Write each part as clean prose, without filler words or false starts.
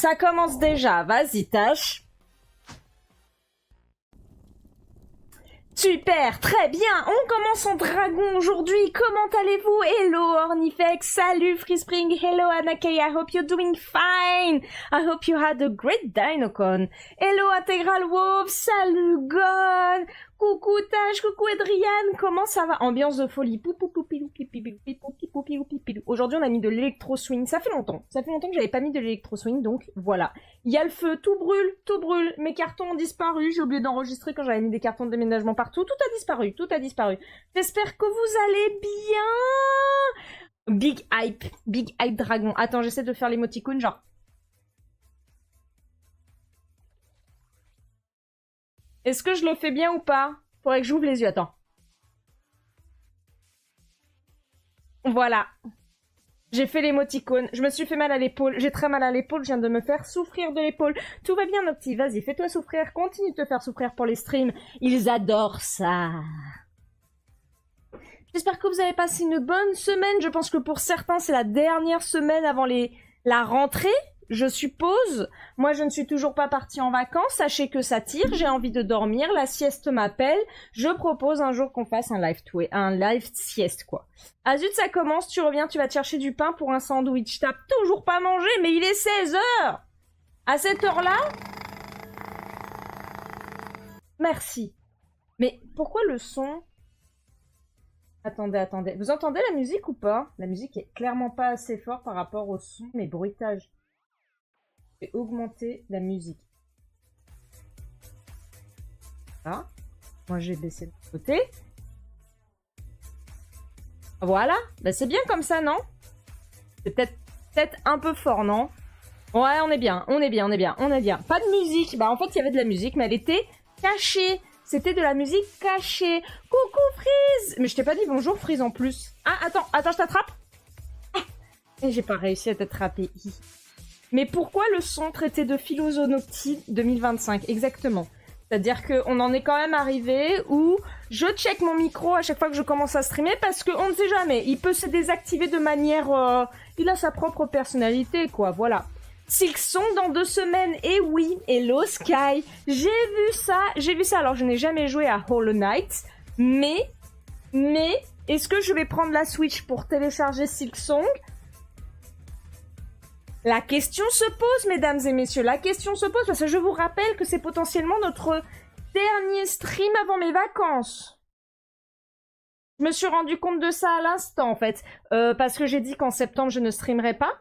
Ça commence déjà. Vas-y, tâche. Super, très bien. On commence en dragon aujourd'hui. Comment allez-vous? Hello Ornifex, salut Freespring, hello Anakei, I hope you're doing fine. I hope you had a great DinoCon. Hello Integral Wolf, salut Gon. Coucou Taj, coucou Adriane, comment ça va? Ambiance de folie. Aujourd'hui on a mis de l'électro-swing, ça fait longtemps que j'avais pas mis de l'électro-swing, donc voilà. Il y a le feu, tout brûle, mes cartons ont disparu, j'ai oublié d'enregistrer quand j'avais mis des cartons de déménagement partout, tout a disparu. J'espère que vous allez bien. Big hype dragon. Attends, j'essaie de faire l'émoticône, genre... Est-ce que je le fais bien ou pas? Faudrait que j'ouvre les yeux, attends. Voilà. J'ai fait l'émoticône, je me suis fait mal à l'épaule, j'ai très mal à l'épaule, je viens de me faire souffrir de l'épaule. Tout va bien, Nocti, vas-y, fais-toi souffrir, continue de te faire souffrir pour les streams. Ils adorent ça. J'espère que vous avez passé une bonne semaine. Je pense que pour certains, c'est la dernière semaine avant la rentrée. Je suppose. Moi, je ne suis toujours pas partie en vacances. Sachez que ça tire. J'ai envie de dormir. La sieste m'appelle. Je propose un jour qu'on fasse un live sieste, quoi. Ah zut, ça commence. Tu reviens, tu vas te chercher du pain pour un sandwich. T'as toujours pas mangé, mais il est 16h. À cette heure-là? Merci. Mais pourquoi le son... Attendez. Vous entendez la musique ou pas? La musique est clairement pas assez forte par rapport au son, mais bruitage. Je vais augmenter la musique. Là. Moi, j'ai baissé de côté. Voilà. Bah, c'est bien comme ça, non? C'est peut-être un peu fort, non? Ouais, on est bien. Pas de musique. Bah, en fait, il y avait de la musique, mais elle était cachée. C'était de la musique cachée. Coucou, Freeze! Mais je t'ai pas dit bonjour, Freeze, en plus. Ah, attends, je t'attrape? Et j'ai pas réussi à t'attraper. Mais pourquoi le son traité de Philosonocti 2025? Exactement. C'est-à-dire qu'on en est quand même arrivé où je check mon micro à chaque fois que je commence à streamer parce qu'on ne sait jamais. Il peut se désactiver de manière... il a sa propre personnalité, quoi. Voilà. Silksong dans 2 semaines. Et oui, hello Sky. J'ai vu ça. Alors, je n'ai jamais joué à Hollow Knight. Mais, est-ce que je vais prendre la Switch pour télécharger Silksong? La question se pose, mesdames et messieurs, parce que je vous rappelle que c'est potentiellement notre dernier stream avant mes vacances. Je me suis rendu compte de ça à l'instant, en fait, parce que j'ai dit qu'en septembre, je ne streamerai pas.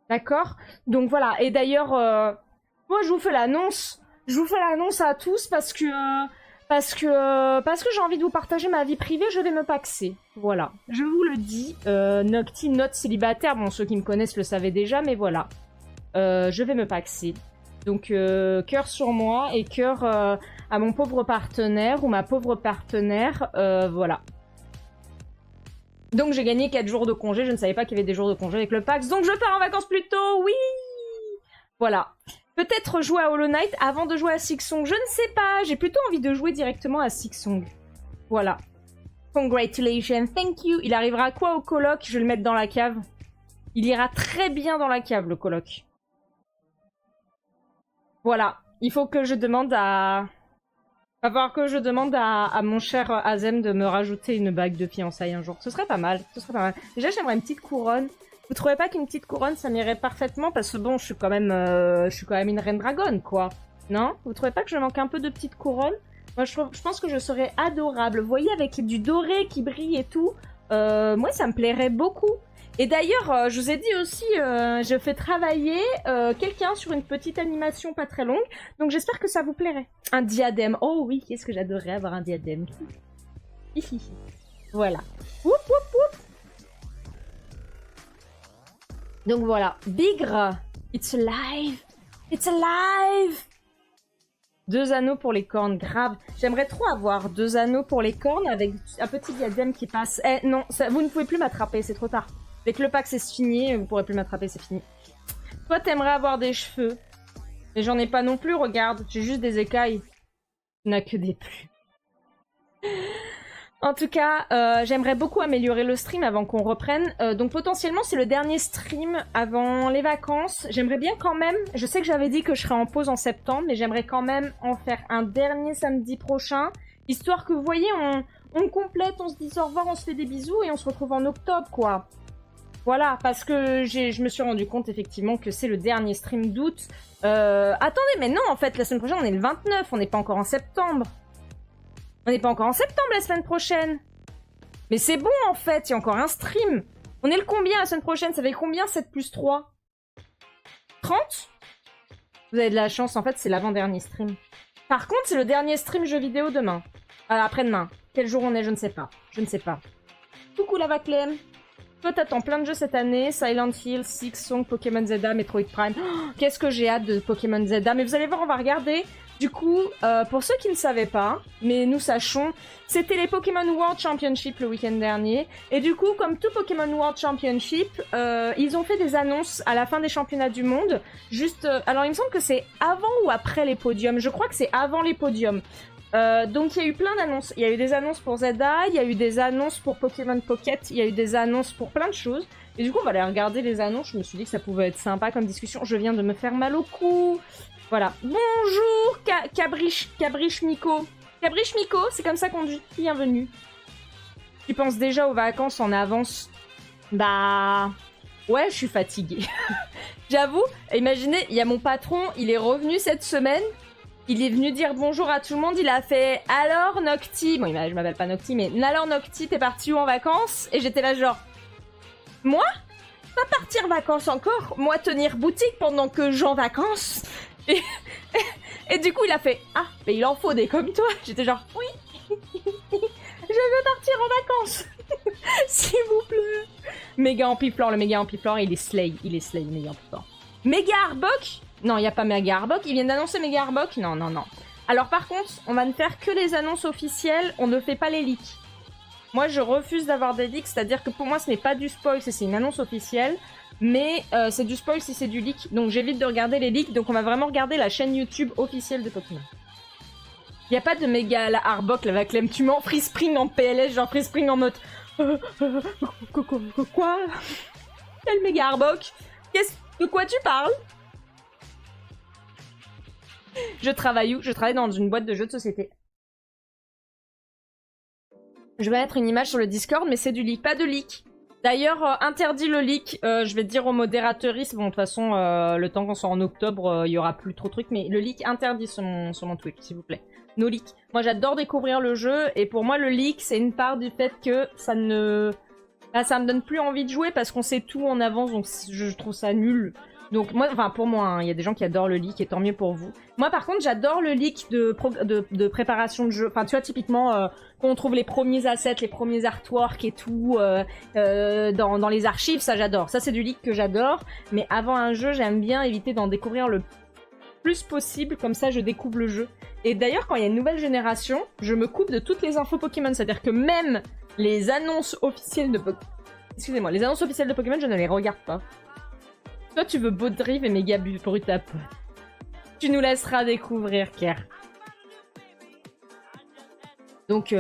D'accord? Donc voilà, et d'ailleurs, moi, je vous fais l'annonce à tous parce que j'ai envie de vous partager ma vie privée, je vais me paxer. Voilà. Je vous le dis, Nocti, note célibataire, bon, ceux qui me connaissent le savaient déjà, mais voilà. Je vais me paxer. Donc, cœur sur moi et cœur à mon pauvre partenaire ou ma pauvre partenaire, voilà. Donc, j'ai gagné 4 jours de congé, je ne savais pas qu'il y avait des jours de congé avec le Pax, donc je pars en vacances plus tôt, oui! Voilà. Peut-être jouer à Hollow Knight avant de jouer à Silksong, je ne sais pas. J'ai plutôt envie de jouer directement à Silksong. Voilà. Congratulations, thank you. Il arrivera quoi au coloc? Je vais le mettre dans la cave. Il ira très bien dans la cave, le coloc. Voilà. Il faut que je demande à... Va falloir que je demande à mon cher Azem de me rajouter une bague de fiançailles un jour. Ce serait pas mal. Déjà, j'aimerais une petite couronne. Vous trouvez pas qu'une petite couronne, ça m'irait parfaitement? Parce que bon, je suis quand même une reine dragonne, quoi. Non? Vous trouvez pas que je manque un peu de petite couronne? Moi, je pense que je serais adorable. Vous voyez, avec du doré qui brille et tout. Moi, ça me plairait beaucoup. Et d'ailleurs, je vous ai dit aussi, je fais travailler quelqu'un sur une petite animation pas très longue. Donc, j'espère que ça vous plairait. Un diadème. Oh oui, qu'est-ce que j'adorerais avoir un diadème. Voilà. Woup, woup, woup. Donc voilà, Bigre, it's alive, 2 anneaux pour les cornes, grave. J'aimerais trop avoir 2 anneaux pour les cornes avec un petit diadème qui passe. Eh non, ça, vous ne pouvez plus m'attraper, c'est trop tard. Dès que le pack c'est fini, vous pourrez plus m'attraper, c'est fini. Toi, t'aimerais avoir des cheveux. Mais j'en ai pas non plus, regarde, j'ai juste des écailles. Tu n'as que des plumes. En tout cas, j'aimerais beaucoup améliorer le stream avant qu'on reprenne. Donc potentiellement, c'est le dernier stream avant les vacances. J'aimerais bien quand même, je sais que j'avais dit que je serais en pause en septembre, mais j'aimerais quand même en faire un dernier samedi prochain. Histoire que, vous voyez, on complète, on se dit au revoir, on se fait des bisous et on se retrouve en octobre, quoi. Voilà, parce que je me suis rendu compte effectivement que c'est le dernier stream d'août. Attendez, mais non, en fait, la semaine prochaine, on est le 29, on n'est pas encore en septembre. On n'est pas encore en septembre la semaine prochaine. Mais c'est bon en fait, il y a encore un stream. On est le combien la semaine prochaine? Ça fait combien 7 plus 3? 30? Vous avez de la chance, en fait c'est l'avant-dernier stream. Par contre c'est le dernier stream jeu vidéo demain. Après-demain. Quel jour on est, je ne sais pas. Je ne sais pas. Coucou la Vaclem. Toi t'attends plein de jeux cette année. Silent Hill, Six Song, Pokémon Zelda, Metroid Prime. Oh, qu'est-ce que j'ai hâte de Pokémon Zelda. Mais vous allez voir, on va regarder. Du coup, pour ceux qui ne savaient pas, mais nous sachons, c'était les Pokémon World Championship le week-end dernier. Et du coup, comme tout Pokémon World Championship, ils ont fait des annonces à la fin des championnats du monde. Juste, alors il me semble que c'est avant ou après les podiums. Je crois que c'est avant les podiums. Donc il y a eu plein d'annonces. Il y a eu des annonces pour Zelda, il y a eu des annonces pour Pokémon Pocket, il y a eu des annonces pour plein de choses. Et du coup, on va aller regarder les annonces. Je me suis dit que ça pouvait être sympa comme discussion. Je viens de me faire mal au cou. Voilà. Bonjour, Cabriche Miko. Cabriche Miko, c'est comme ça qu'on dit. Bienvenue. Tu penses déjà aux vacances en avance? Bah... Ouais, je suis fatiguée. J'avoue, imaginez, il y a mon patron, il est revenu cette semaine. Il est venu dire bonjour à tout le monde. Il a fait « Alors, Nocti ?» Bon, je m'appelle pas Nocti, mais « Alors, Nocti, t'es parti où en vacances ?» Et j'étais là genre « Moi? Pas partir vacances encore? Moi, tenir boutique pendant que j'en vacances ?» Et du coup, il a fait « Ah, mais il en faut des comme toi !» J'étais genre « Oui, je veux partir en vacances s'il vous plaît !» Méga Ampiflore, le méga Ampiflore, il est slay, le méga Ampiflore. Méga Arbok? Non, il n'y a pas méga Arbok, ils viennent d'annoncer méga Arbok? Non, non, non. Alors par contre, on va ne faire que les annonces officielles, on ne fait pas les leaks. Moi, je refuse d'avoir des leaks, c'est-à-dire que pour moi, ce n'est pas du spoil, c'est une annonce officielle. Mais c'est du spoil si c'est du leak, donc j'évite de regarder les leaks, donc on va vraiment regarder la chaîne YouTube officielle de Pokémon. Y a pas de méga la Arbok, la Vaclem, tu mens Free Spring en PLS, genre Free Spring en mode... Quoi? Quel méga Arbok? De quoi tu parles? Je travaille où? Je travaille dans une boîte de jeux de société. Je vais mettre une image sur le Discord, mais c'est du leak, pas de leak. D'ailleurs, interdit le leak, je vais dire au modérateurisme, bon de toute façon, le temps qu'on soit en octobre, il y aura plus trop de trucs, mais le leak interdit sur mon Twitch, s'il vous plaît. No leak. Moi j'adore découvrir le jeu, et pour moi le leak, c'est une part du fait que ça ne... Bah, ça me donne plus envie de jouer parce qu'on sait tout en avance, donc je trouve ça nul. Donc moi, enfin pour moi, hein, y a des gens qui adorent le leak et tant mieux pour vous. Moi par contre j'adore le leak de préparation de jeu. Enfin tu vois typiquement quand on trouve les premiers assets, les premiers artworks et tout dans les archives, ça j'adore. Ça c'est du leak que j'adore. Mais avant un jeu j'aime bien éviter d'en découvrir le plus possible, comme ça je découvre le jeu. Et d'ailleurs quand il y a une nouvelle génération, je me coupe de toutes les infos Pokémon. C'est-à-dire que même les annonces officielles de Pokémon... Excusez-moi, les annonces officielles de Pokémon je ne les regarde pas. Toi, tu veux Beau Drive et Méga Brutap. Tu nous laisseras découvrir, Kerr. Donc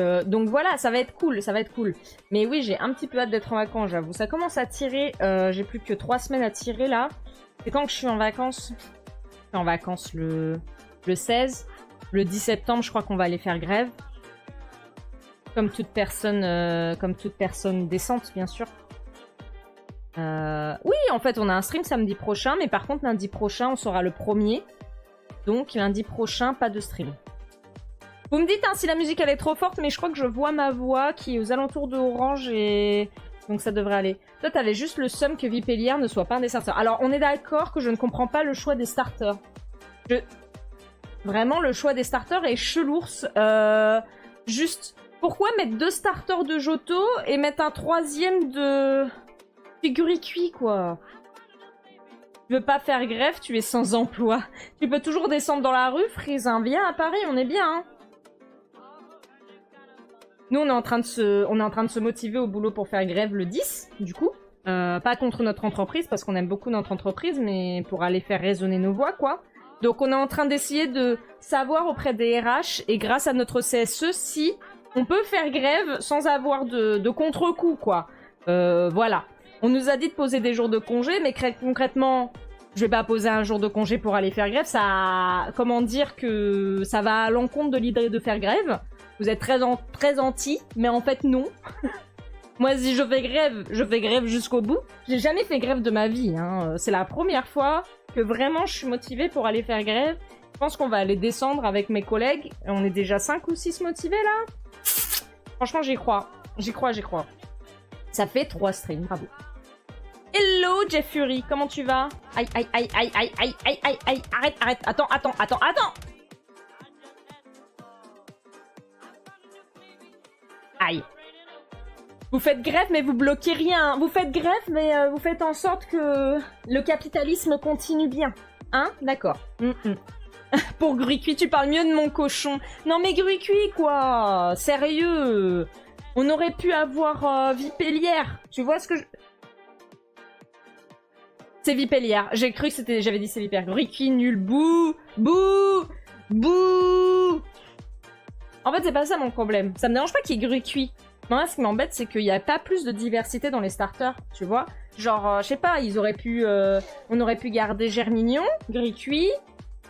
voilà, ça va être cool, ça va être cool. Mais oui, j'ai un petit peu hâte d'être en vacances, j'avoue. Ça commence à tirer, j'ai plus que 3 semaines à tirer, là. C'est quand que je suis en vacances? Je suis en vacances le 16. Le 10 septembre, je crois qu'on va aller faire grève. Comme toute personne décente, bien sûr. Oui, en fait, on a un stream samedi prochain, mais par contre, lundi prochain, on sera le premier. Donc, lundi prochain, pas de stream. Vous me dites hein, si la musique, elle est trop forte, mais je crois que je vois ma voix qui est aux alentours de Orange et... Donc, ça devrait aller. Toi, t'avais juste le seum que Vipellière ne soit pas un des starters. Alors, on est d'accord que je ne comprends pas le choix des starters. Vraiment, le choix des starters est chelours. Juste, pourquoi mettre 2 starters de Johto et mettre un 3e de... Figuricui, quoi. Tu veux pas faire grève, tu es sans emploi. Tu peux toujours descendre dans la rue, Frisin. Viens à Paris, on est bien, hein. Nous, on est en train de se motiver au boulot pour faire grève le 10, du coup. Pas contre notre entreprise, parce qu'on aime beaucoup notre entreprise, mais pour aller faire résonner nos voix, quoi. Donc, on est en train d'essayer de savoir auprès des RH, et grâce à notre CSE, si on peut faire grève sans avoir de contre-coup, quoi. Voilà. On nous a dit de poser des jours de congé, mais concrètement, je vais pas poser un jour de congé pour aller faire grève. Ça, comment dire que ça va à l'encontre de l'idée de faire grève. Vous êtes très anti, mais en fait, non. Moi, si je fais grève jusqu'au bout. J'ai jamais fait grève de ma vie, hein. C'est la première fois que vraiment je suis motivée pour aller faire grève. Je pense qu'on va aller descendre avec mes collègues. On est déjà 5 ou 6 motivés, là. Franchement, j'y crois. J'y crois. Ça fait 3 streams, bravo. Hello, Jeff Fury, comment tu vas? Aïe, aïe, aïe, aïe, aïe, aïe, aïe, aïe, aïe, arrête, attends. Aïe. Vous faites grève, mais vous bloquez rien. Vous faites grève, mais vous faites en sorte que le capitalisme continue bien. Hein? D'accord. Pour Gruicui, tu parles mieux de mon cochon. Non mais Gruicui, quoi. Sérieux. On aurait pu avoir Vipellière. Tu vois ce que je... C'est Vipellière. J'ai cru que j'avais dit c'est Vipellière. Gruicui, nul. Bouh. En fait, c'est pas ça mon problème. Ça me dérange pas qu'il y ait Gruicui. Moi, ce qui m'embête, c'est qu'il n'y a pas plus de diversité dans les starters, tu vois. Genre, je sais pas, on aurait pu garder Germignon, Gruicui,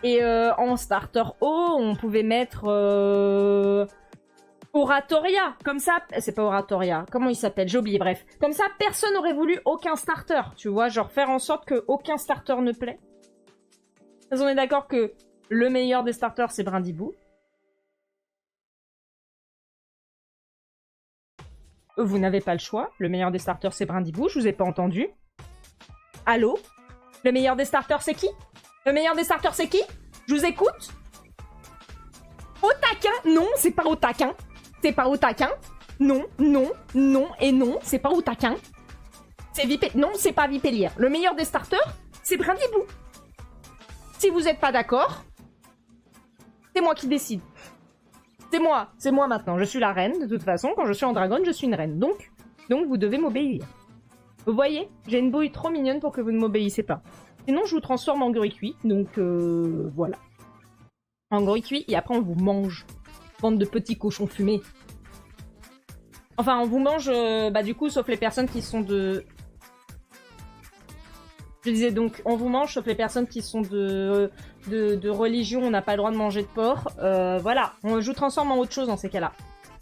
et en starter haut, on pouvait mettre Oratoria. Comme ça, c'est pas Oratoria, comment il s'appelle? J'ai oublié, bref. Comme ça, personne n'aurait voulu aucun starter, tu vois. Genre, faire en sorte qu'aucun starter ne plaît. On est d'accord que le meilleur des starters, c'est Brindibou. Vous n'avez pas le choix. Le meilleur des starters, c'est Brindibou. Je vous ai pas entendu. Allô? Le meilleur des starters, c'est qui? Le meilleur des starters, c'est qui? Je vous écoute. Otaquin? Non, c'est pas Otaquin. C'est pas Otaquin. Non, et non, c'est pas Otaquin. Non, c'est pas Vipellière. Le meilleur des starters, c'est Brindibou. Si vous êtes pas d'accord, c'est moi qui décide. C'est moi maintenant. Je suis la reine, de toute façon. Quand je suis en dragon, je suis une reine. Donc vous devez m'obéir. Vous voyez, j'ai une bouille trop mignonne pour que vous ne m'obéissez pas. Sinon, je vous transforme en Gruicui. Donc, voilà. En Gruicui, et après, on vous mange. Bande de petits cochons fumés. Enfin, on vous mange, du coup, sauf les personnes qui sont de... Je disais donc, on vous mange, sauf les personnes qui sont de religion, on n'a pas le droit de manger de porc. Voilà, je vous transforme en autre chose dans ces cas-là.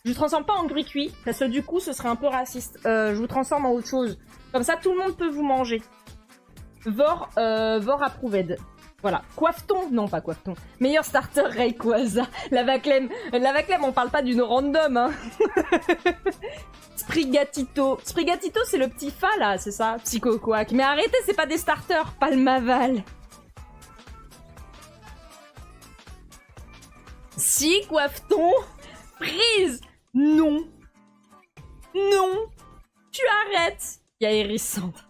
Je vous transforme pas en Gruicui, parce que du coup, ce serait un peu raciste. Je vous transforme en autre chose. Comme ça, tout le monde peut vous manger. Vor approved. Voilà. Coifton? Non, pas Coifton. Meilleur starter, Rayquaza. Lavaclem, on parle pas d'une random, hein. Sprigatito, c'est le petit fa, là, c'est ça? Psychoquack. Mais arrêtez, c'est pas des starters. Palmaval. Si, Coifton. Prise. Non. Tu arrêtes. Il y a Hérissandre.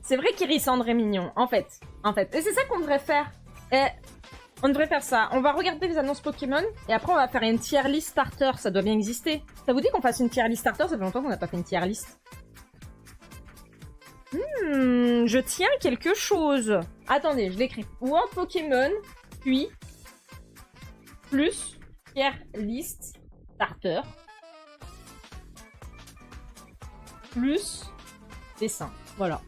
C'est vrai qu'Hérissandre est mignon, en fait. Et c'est ça qu'on devrait faire. On devrait faire ça. On va regarder les annonces Pokémon, et après on va faire une tier list starter. Ça doit bien exister. Ça vous dit qu'on fasse une tier list starter? Ça fait longtemps qu'on n'a pas fait une tier list. Je tiens quelque chose. Attendez, je l'écris. World Pokémon, puis... plus tier list starter. Plus... dessin. Voilà.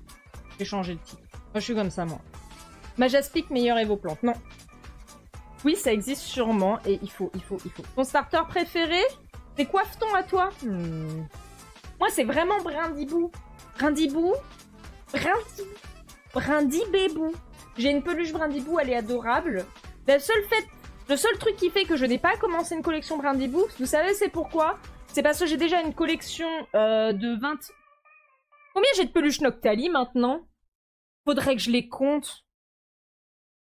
J'ai changé le titre. Moi, je suis comme ça, moi. Majaspic, meilleur Evoplante. Non. Oui, ça existe sûrement, et il faut. Ton starter préféré? C'est Coifton à toi? Moi, c'est vraiment Brindibou. Brindibébou. J'ai une peluche Brindibou, elle est adorable. Le seul truc qui fait que je n'ai pas commencé une collection Brindibou, vous savez c'est pourquoi? C'est parce que j'ai déjà une collection de 20... Combien j'ai de peluches Noctali maintenant? Faudrait que je les compte.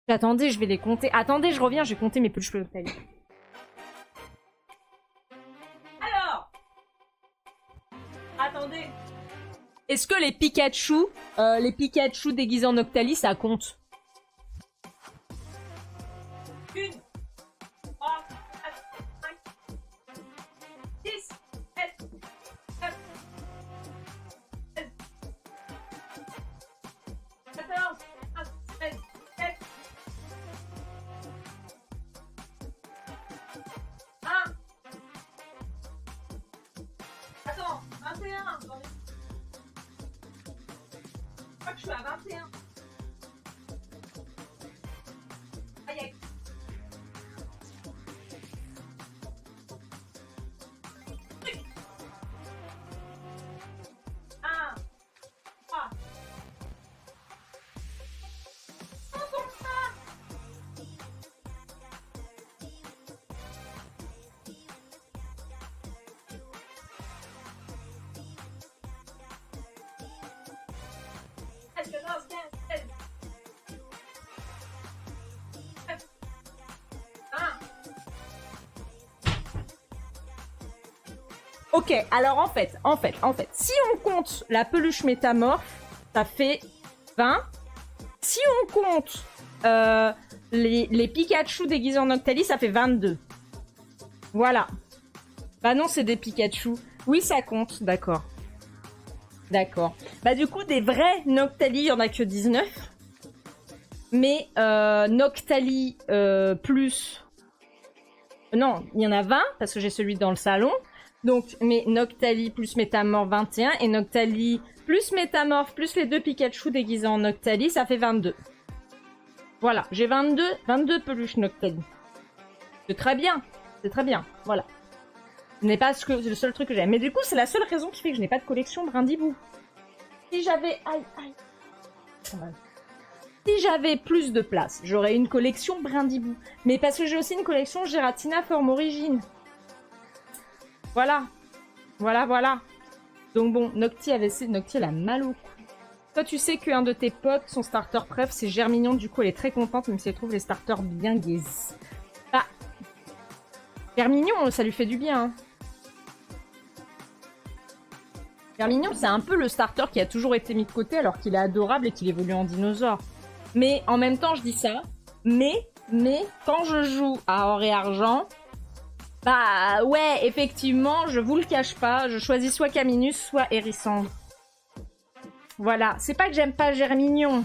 Attendez, je vais les compter. Attendez, je reviens, je vais compter mes peluches Noctali. Alors, attendez. Est-ce que les Pikachu déguisés en Noctali, ça compte? 1, 2, 3, 4, 5, 6, 7, 8, 9, 14, 15, 16, 17. crois que je suis à 21. Aïe, aïe. Un, trois. Ok, alors en fait, si on compte la peluche métamorphe, ça fait 20. Si on compte les Pikachu déguisés en Noctali, ça fait 22. Voilà. Bah non, c'est des Pikachu. Oui, ça compte, d'accord. D'accord. Bah du coup, des vrais Noctali, il y en a que 19. Mais Noctali plus... Non, il y en a 20, parce que j'ai celui dans le salon. Donc, mais Noctali plus Métamorphe 21 et Noctali plus Métamorphe plus les deux Pikachu déguisés en Noctali, ça fait 22. Voilà, j'ai 22 peluches Noctali. C'est très bien, voilà. Ce n'est pas le seul truc que j'ai. Mais du coup, c'est la seule raison qui fait que je n'ai pas de collection Brindibou. Si j'avais... Aïe. Si j'avais plus de place, j'aurais une collection Brindibou. Mais parce que j'ai aussi une collection Giratina Forme Origine. Voilà. Donc bon, Nocti elle a mal au cou. Toi, tu sais qu'un de tes potes, son starter préf, c'est Germignon. Du coup, elle est très contente, même si elle trouve les starters bien gays. Bah, Germignon, ça lui fait du bien. Hein. Germignon, c'est un peu le starter qui a toujours été mis de côté alors qu'il est adorable et qu'il évolue en dinosaure. Mais en même temps, je dis ça. Mais quand je joue à or et argent... Bah ouais, effectivement, je vous le cache pas, je choisis soit Caminus, soit Hérissandre. Voilà, c'est pas que j'aime pas Germignon,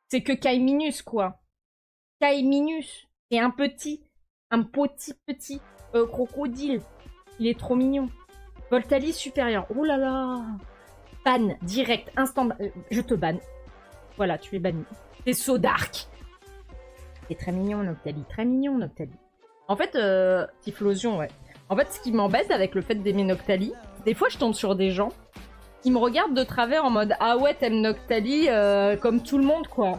c'est que Caiminus, quoi. Caiminus, c'est un petit crocodile. Il est trop mignon. Voltali supérieur, oh là là. Ban, direct, instant, je te banne. Voilà, tu es banni. C'est so dark. C'est très mignon, Noctali, très mignon, Noctali. En fait, Typhlosion, ouais. En fait, ce qui m'embête avec le fait d'aimer Noctali, des fois je tombe sur des gens, ils me regardent de travers en mode « Ah ouais, t'aimes Noctali comme tout le monde, quoi ».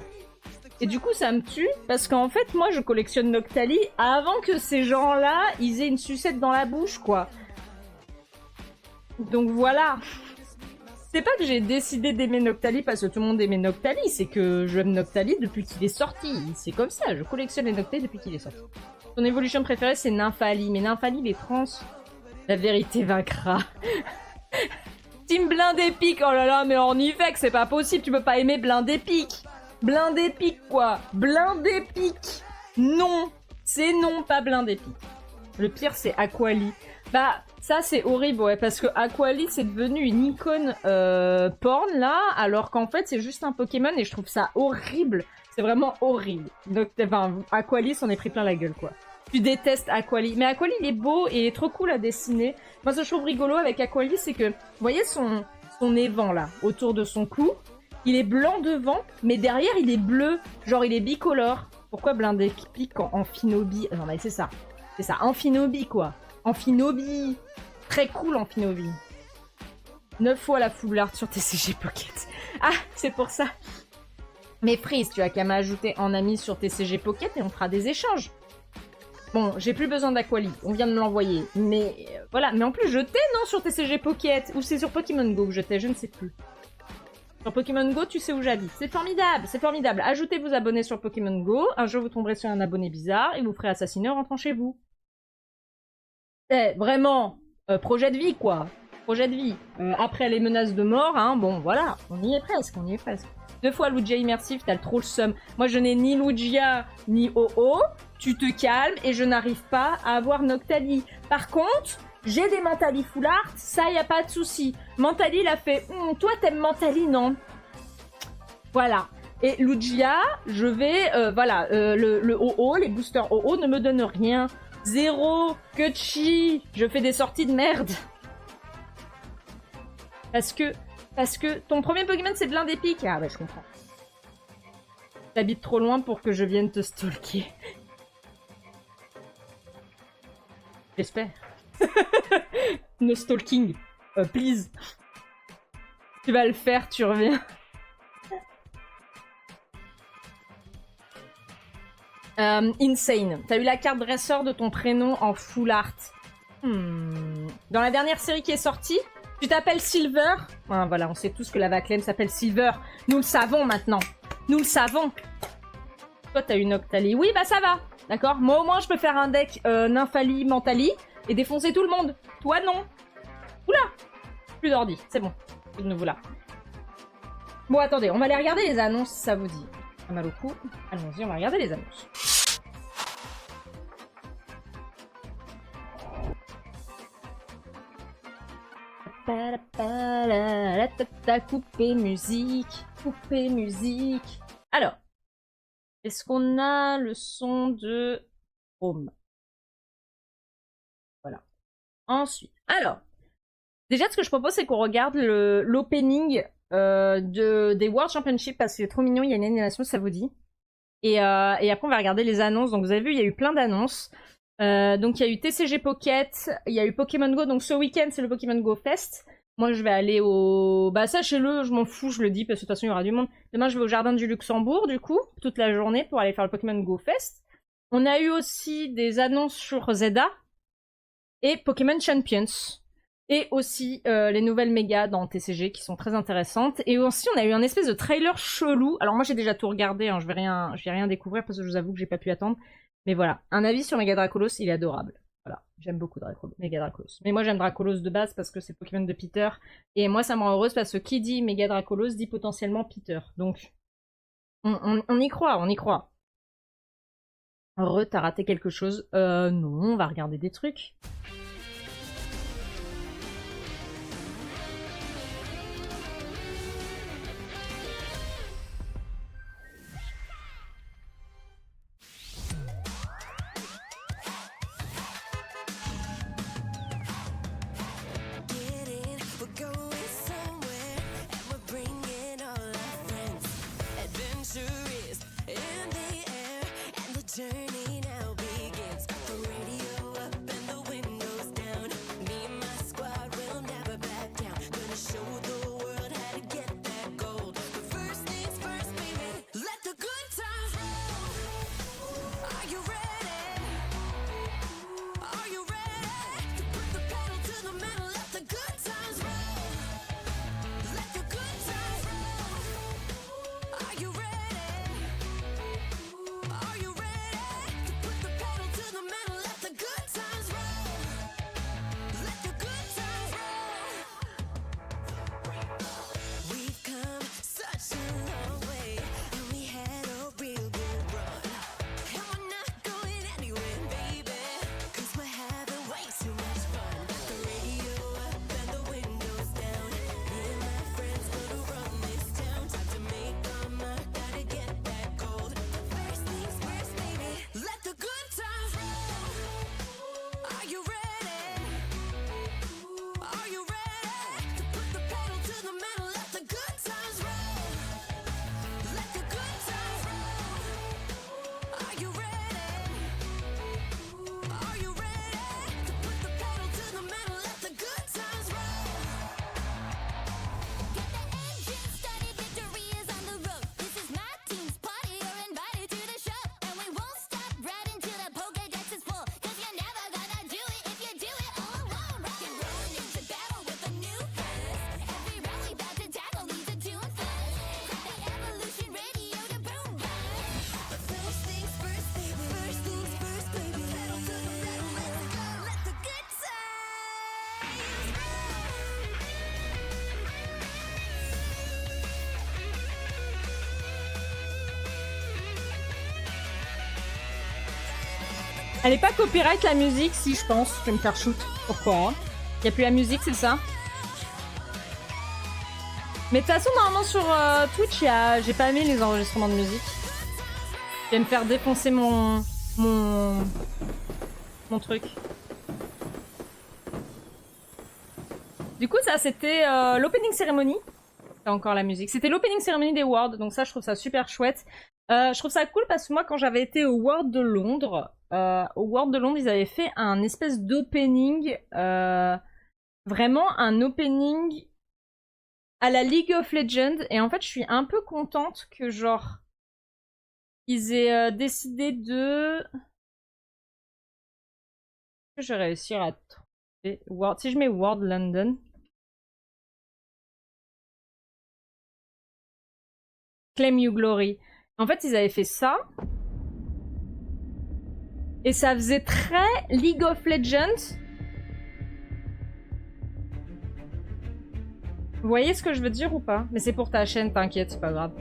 Et du coup, ça me tue, parce qu'en fait, moi, je collectionne Noctali avant que ces gens-là, ils aient une sucette dans la bouche, quoi. Donc voilà. C'est pas que j'ai décidé d'aimer Noctali parce que tout le monde aimait Noctali, c'est que j'aime Noctali depuis qu'il est sorti. C'est comme ça, je collectionne les Noctali depuis qu'il est sorti. Son évolution préférée, c'est Nymphali. Mais Nymphali, il est trans. La vérité vaincra. Team Blindépique. Oh là là, mais Ornifex, c'est pas possible. Tu peux pas aimer Blindépique. Blindépique, quoi. Blindépique. Non. C'est non, pas Blindépique. Le pire, c'est Aquali. Bah, ça, c'est horrible, ouais. Parce que Aquali, c'est devenu une icône porn, là. Alors qu'en fait, c'est juste un Pokémon. Et je trouve ça horrible. C'est vraiment horrible. Donc, enfin, Aquali s'en est pris plein la gueule, quoi. Tu détestes Aquali. Mais Aquali, il est beau et il est trop cool à dessiner. Moi, ce que je trouve rigolo avec Aquali, c'est que, vous voyez son évent, là, autour de son cou. Il est blanc devant, mais derrière, il est bleu. Genre, il est bicolore. Pourquoi Blindépique en Amphinobie? Non, mais c'est ça. C'est ça, Amphinobie, quoi. Amphinobie. Très cool, Amphinobie. 9 fois la foularde sur TCG Pocket. Ah, c'est pour ça. Mais Freeze, tu as qu'à m'ajouter en ami sur TCG Pocket et on fera des échanges. Bon, j'ai plus besoin d'Aquali, on vient de me l'envoyer. Mais voilà, mais en plus je t'ai, non, sur TCG Pocket. Ou c'est sur Pokémon Go que je t'ai, je ne sais plus. Sur Pokémon Go, tu sais où j'habite. C'est formidable, c'est formidable. Ajoutez vos abonnés sur Pokémon Go. Un jour, vous tomberez sur un abonné bizarre et vous ferez assassiner en rentrant chez vous. Vraiment, projet de vie, quoi. Projet de vie. Après les menaces de mort, hein, bon, voilà, on y est presque, 2 fois Lugia immersif, t'as le trop le seum. Moi, je n'ai ni Lugia, ni OO. Tu te calmes et je n'arrive pas à avoir Noctali. Par contre, j'ai des Mentali Full Art, ça, y a pas de souci. Mentali, il a fait, toi, t'aimes Mentali, non? Voilà. Et Lugia, je vais, voilà, le OO, les boosters OO ne me donnent rien. Zéro, que chi, je fais des sorties de merde. Parce que Parce que ton premier Pokémon, c'est de l'un des pics. Ah bah je comprends. T'habites trop loin pour que je vienne te stalker. J'espère. No stalking. Please. Tu vas le faire, tu reviens. Insane. T'as eu la carte dresseur de ton prénom en full art. Dans la dernière série qui est sortie, tu t'appelles Silver. Ah, voilà, on sait tous que la Vaclem s'appelle Silver. Nous le savons maintenant. Nous le savons. Toi, t'as une Octali. Oui, bah ça va. D'accord. Moi, au moins, je peux faire un deck Nymphali, Mentali et défoncer tout le monde. Toi, non. Oula. Plus d'ordi. C'est bon. Plus de nouveau là. Bon, attendez. On va aller regarder les annonces, si ça vous dit. Pas mal au cou. Allons-y, on va regarder les annonces. Couper musique. Couper musique. Alors. Est-ce qu'on a le son de Home? Voilà. Ensuite, alors, déjà ce que je propose c'est qu'on regarde l'opening des World Championships parce que c'est trop mignon, il y a une animation, ça vous dit. Et après on va regarder les annonces. Donc vous avez vu, il y a eu plein d'annonces. Donc il y a eu TCG Pocket, il y a eu Pokémon Go. Donc ce week-end c'est le Pokémon Go Fest. Moi, je vais aller au... Bah, sachez-le, je m'en fous, je le dis, parce que de toute façon, il y aura du monde. Demain, je vais au Jardin du Luxembourg, du coup, toute la journée, pour aller faire le Pokémon Go Fest. On a eu aussi des annonces sur Zelda et Pokémon Champions. Et aussi les nouvelles mégas dans TCG, qui sont très intéressantes. Et aussi, on a eu un espèce de trailer chelou. Alors moi, j'ai déjà tout regardé, hein, je vais rien découvrir, parce que je vous avoue que j'ai pas pu attendre. Mais voilà, un avis sur Mega Dracolos, il est adorable. Voilà, j'aime beaucoup Mega Dracolos. Mais moi j'aime Dracolos de base parce que c'est Pokémon de Peter. Et moi ça me rend heureuse parce que qui dit Mega Dracolos dit potentiellement Peter. Donc on y croit, on y croit. T'as raté quelque chose. Non, on va regarder des trucs. Elle est pas copyright la musique, si je pense. Je vais me faire shoot. Pourquoi hein? Y a plus la musique, c'est ça? Mais de toute façon, normalement sur Twitch, j'ai pas aimé les enregistrements de musique. Je vais me faire défoncer mon truc. Du coup, ça c'était l'opening cérémonie C'est encore la musique. C'était l'opening cérémonie des Worlds, donc ça, je trouve ça super chouette. Je trouve ça cool parce que moi, quand j'avais été au World de Londres, ils avaient fait un espèce d'opening, vraiment un opening à la League of Legends. Et en fait, je suis un peu contente que, genre, ils aient décidé de... Est-ce que je vais réussir à trouver World... Si je mets World London... Claim You Glory. En fait, ils avaient fait ça. Et ça faisait très League of Legends. Vous voyez ce que je veux dire ou pas? Mais c'est pour ta chaîne, t'inquiète, c'est pas grave.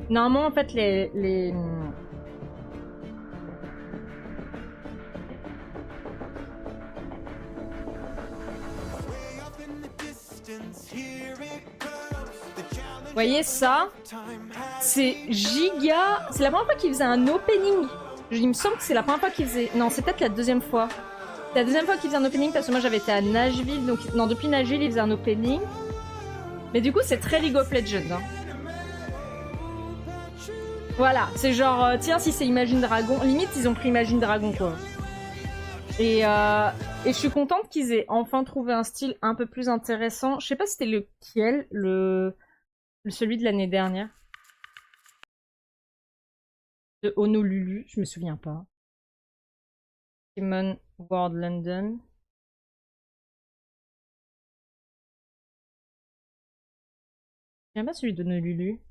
Normalement, en fait, les... Vous voyez ça? C'est giga... C'est la première fois qu'ils faisaient un opening. Il me semble que c'est la première fois qu'ils faisaient... Non, c'est peut-être la deuxième fois. C'est la deuxième fois qu'ils faisaient un opening parce que moi j'avais été à Nashville. Donc... Non, depuis Nashville, ils faisaient un opening. Mais du coup, c'est très League of Legends. Hein. Voilà, c'est genre... tiens, si c'est Imagine Dragon... Limite, ils ont pris Imagine Dragon, quoi. Et je suis contente qu'ils aient enfin trouvé un style un peu plus intéressant. Je sais pas si c'était lequel, celui de l'année dernière. De Honolulu, je me souviens pas. Simon World London. Je me souviens pas celui d'Honolulu.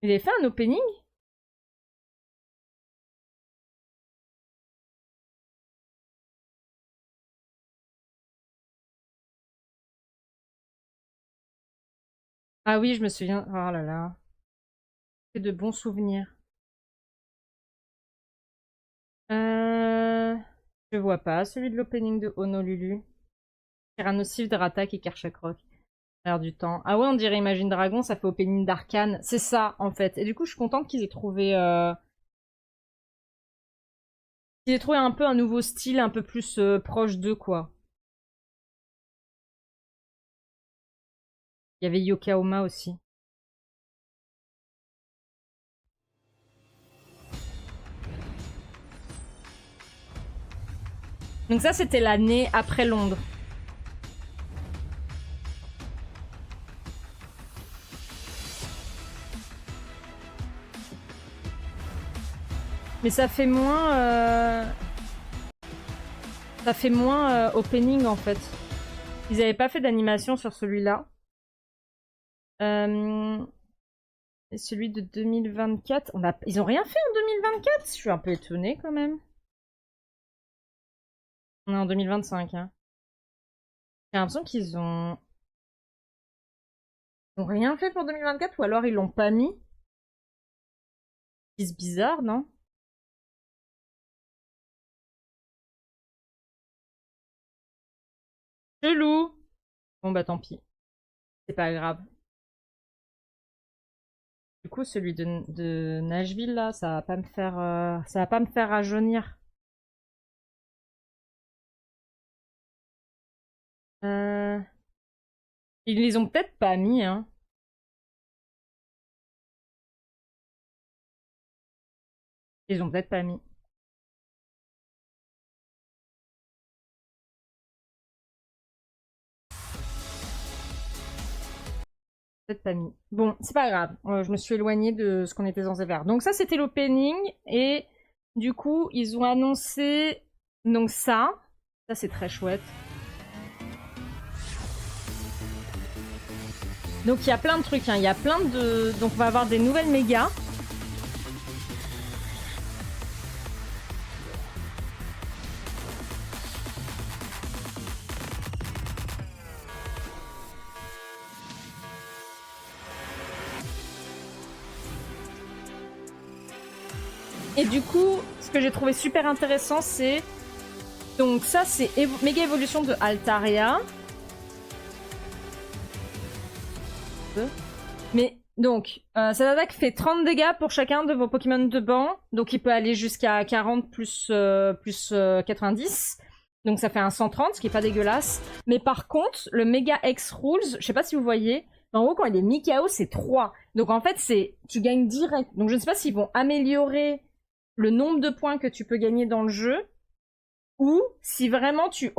Il avait fait un opening? Ah oui, je me souviens. Oh là là. Que de bons souvenirs. Je vois pas celui de l'opening de Honolulu. Tyrannosaurus, Dratak et Karchakrok. L'air du temps. Ah ouais, on dirait Imagine Dragon, ça fait opening d'Arcane. C'est ça, en fait. Et du coup, je suis contente qu'ils aient trouvé... qu'ils aient trouvé un peu un nouveau style, un peu plus proche d'eux, quoi. Il y avait Yokaoma aussi. Donc ça, c'était l'année après Londres. Mais ça fait moins... Ça fait moins opening, en fait. Ils avaient pas fait d'animation sur celui-là. Et celui de 2024... Ils ont rien fait en 2024? Je suis un peu étonnée, quand même. On est en 2025, hein. J'ai l'impression qu'ils ont... Ils ont rien fait pour 2024, ou alors ils l'ont pas mis. C'est bizarre, non? Chelou. Bon bah tant pis. C'est pas grave. Du coup, celui de Nashville, là, ça va pas me faire... ça va pas me faire rajeunir. Ils les ont peut-être pas mis, hein. Ils ont peut-être pas mis. Peut-être pas mis. Bon, c'est pas grave. Je me suis éloignée de ce qu'on était censé faire. Donc ça, c'était l'opening. Et du coup, ils ont annoncé... Donc ça. Ça, c'est très chouette. Donc il y a plein de trucs. Hein. Il y a plein de... Donc on va avoir des nouvelles mégas. Et du coup, ce que j'ai trouvé super intéressant, c'est... Donc ça, c'est méga évolution de Altaria. Mais donc, cette attaque fait 30 dégâts pour chacun de vos Pokémon de banc. Donc il peut aller jusqu'à 40 plus 90. Donc ça fait un 130, ce qui est pas dégueulasse. Mais par contre, le Mega X Rules, je sais pas si vous voyez, En gros, quand il est mis KO, c'est 3. Donc en fait, tu gagnes direct. Donc je ne sais pas s'ils vont améliorer le nombre de points que tu peux gagner dans le jeu, ou si vraiment si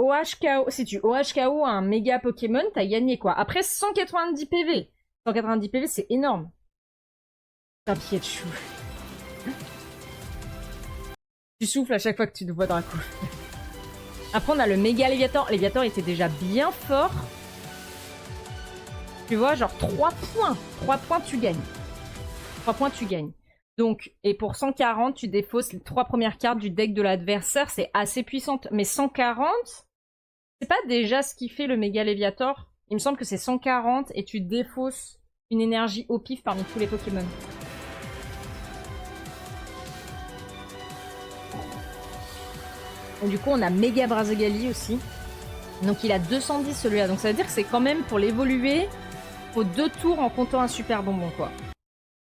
tu OH KO un méga Pokémon, t'as gagné quoi. Après 190 PV. 190 PV, c'est énorme. Un pied de chou. Tu souffles à chaque fois que tu te vois Draco. Après, on a le méga Léviator. Léviator était déjà bien fort. Tu vois, genre 3 points. 3 points, tu gagnes. 3 points, tu gagnes. Donc, et pour 140, tu défausses les 3 premières cartes du deck de l'adversaire. C'est assez puissant. Mais 140, c'est pas déjà ce qui fait le méga Léviator. Il me semble que c'est 140 et tu défausses une énergie au pif parmi tous les Pokémon. Et du coup, on a méga Brazegali aussi. Donc il a 210 celui-là. Donc ça veut dire que c'est quand même pour l'évoluer, faut 2 tours en comptant un super bonbon, quoi.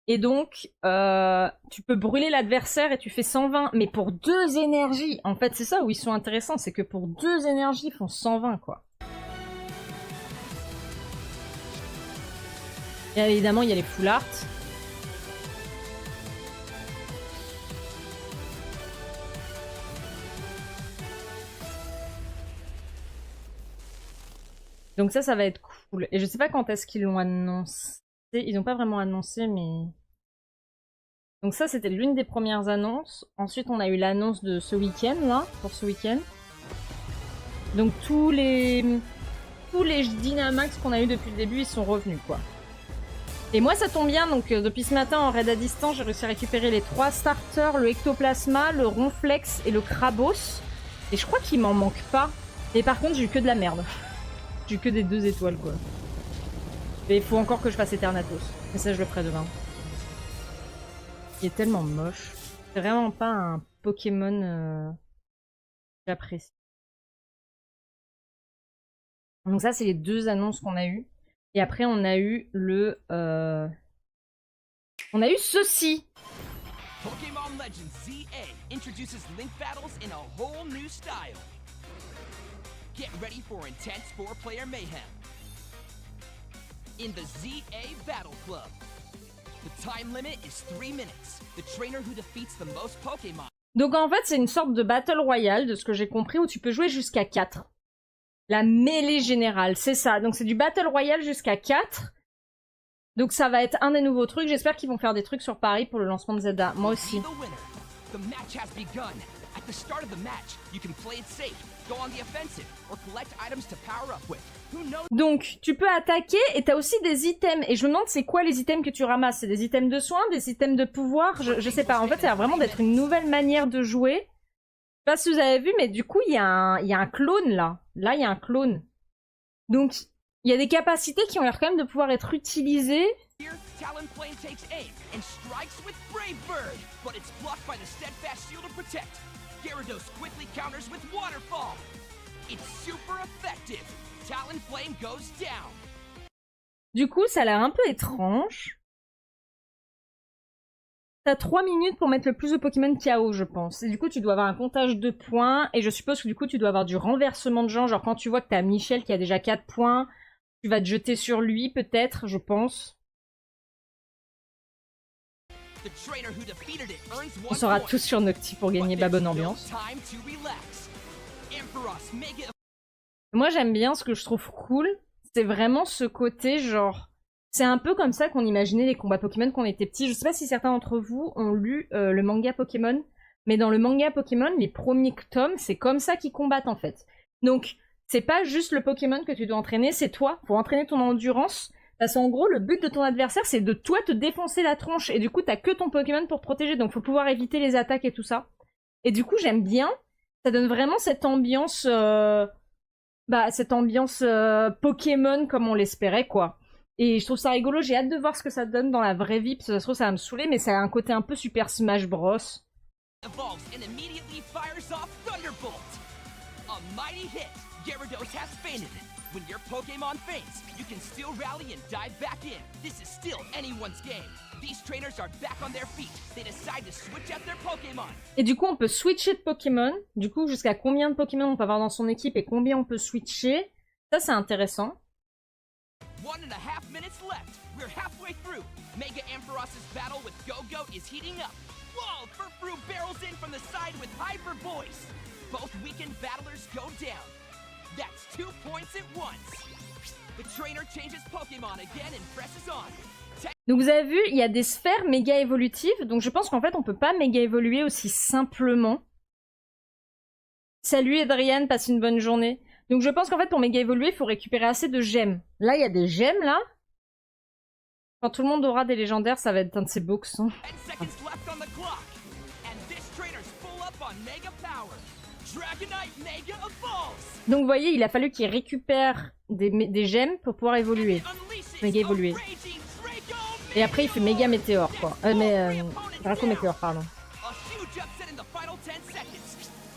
Et donc, tu peux brûler l'adversaire et tu fais 120. Mais pour 2 énergies, en fait, c'est ça où ils sont intéressants. C'est que pour 2 énergies, ils font 120, quoi. Et évidemment, il y a les full art. Donc ça va être cool. Et je sais pas quand est-ce qu'ils l'ont annoncé. Ils n'ont pas vraiment annoncé, mais... Donc ça, c'était l'une des premières annonces. Ensuite, on a eu l'annonce de ce week-end, là, pour ce week-end. Donc tous les Dynamax qu'on a eu depuis le début, ils sont revenus, quoi. Et moi, ça tombe bien, donc depuis ce matin, en raid à distance, j'ai réussi à récupérer les 3 starters, le Ectoplasma, le Ronflex et le Krabos. Et je crois qu'il m'en manque pas. Et par contre, j'ai eu que de la merde. J'ai eu que des 2 étoiles, quoi. Et il faut encore que je fasse Eternatus. Mais ça, je le ferai demain. Il est tellement moche. C'est vraiment pas un Pokémon que j'apprécie. Donc ça, c'est les 2 annonces qu'on a eues. Et après, on a eu le... On a eu ceci. Pokémon Legends ZA introduces Link battles in a whole new style. Get ready for intense 4-player mayhem. In the ZA Battle Club. The time limit is 3 minutes. The trainer who defeats the most Pokémon. Donc en fait, c'est une sorte de Battle Royale, de ce que j'ai compris, où tu peux jouer jusqu'à 4. La mêlée générale, c'est ça. Donc c'est du Battle Royale jusqu'à 4. Donc ça va être un des nouveaux trucs. J'espère qu'ils vont faire des trucs sur Paris pour le lancement de Zelda. Moi aussi. Donc tu peux attaquer et t'as aussi des items. Et je me demande c'est quoi les items que tu ramasses. C'est des items de soins, des items de pouvoir, je sais pas. En fait ça a l'air vraiment d'être une nouvelle manière de jouer. Je sais pas si vous avez vu, mais du coup il y a un clone là. Là il y a un clone. Donc il y a des capacités qui ont l'air quand même de pouvoir être utilisées. Talonflame takes aim and strikes with Brave Bird, but it's blocked by the steadfast shield to protect. Gyarados quickly counters with Waterfall. It's super effective. Talonflame goes down. Du coup, ça a l'air un peu étrange. T'as 3 minutes pour mettre le plus de Pokémon KO, je pense. Et du coup, tu dois avoir un comptage de points. Et je suppose que du coup, tu dois avoir du renversement de gens. Genre, quand tu vois que t'as Michel qui a déjà 4 points, tu vas te jeter sur lui, peut-être, je pense. On sera tous sur Noctis pour gagner la bonne ambiance. Moi, j'aime bien ce que je trouve cool. C'est vraiment ce côté, genre... C'est un peu comme ça qu'on imaginait les combats Pokémon quand on était petits. Je sais pas si certains d'entre vous ont lu le manga Pokémon. Mais dans le manga Pokémon, les premiers tomes, c'est comme ça qu'ils combattent, en fait. Donc, c'est pas juste le Pokémon que tu dois entraîner, c'est toi. Pour entraîner ton endurance... Parce qu'en gros, le but de ton adversaire, c'est de toi te défoncer la tronche. Et du coup, t'as que ton Pokémon pour te protéger. Donc, faut pouvoir éviter les attaques et tout ça. Et du coup, j'aime bien. Ça donne vraiment cette ambiance... Pokémon comme on l'espérait, quoi. Et je trouve ça rigolo. J'ai hâte de voir ce que ça donne dans la vraie vie. Parce que ça se trouve, ça va me saouler. Mais ça a un côté un peu Super Smash Bros. Gyarados has fainted. When your Pokémon faints, you can still rally and dive back in. This is still anyone's game. These trainers are back on their feet. They decide to switch out their Pokémon. Et du coup, on peut switcher de Pokémon. Du coup, jusqu'à combien de Pokémon on peut avoir dans son équipe et combien on peut switcher. Ça, c'est intéressant. 1.5 minutes left. left. We're halfway through. Mega Ampharos's battle with Go-Goat is heating up. Whoa! Furfrou barrels in from the side with Hyper Voice. Both weakened battlers go down. That's 2 points at once. The trainer changes Pokemon again and presses on. Donc vous avez vu, il y a des sphères méga évolutives, donc je pense qu'en fait on peut pas méga évoluer aussi simplement. Salut Adrienne, passe une bonne journée. Donc je pense qu'en fait pour méga évoluer, il faut récupérer assez de gemmes. Là il y a des gemmes là. Quand tout le monde aura des légendaires, ça va être un de ces box. Hein. Donc vous voyez, il a fallu qu'il récupère des gemmes pour pouvoir évoluer. Méga évoluer. Et après il fait méga météore quoi. Draco météore, pardon.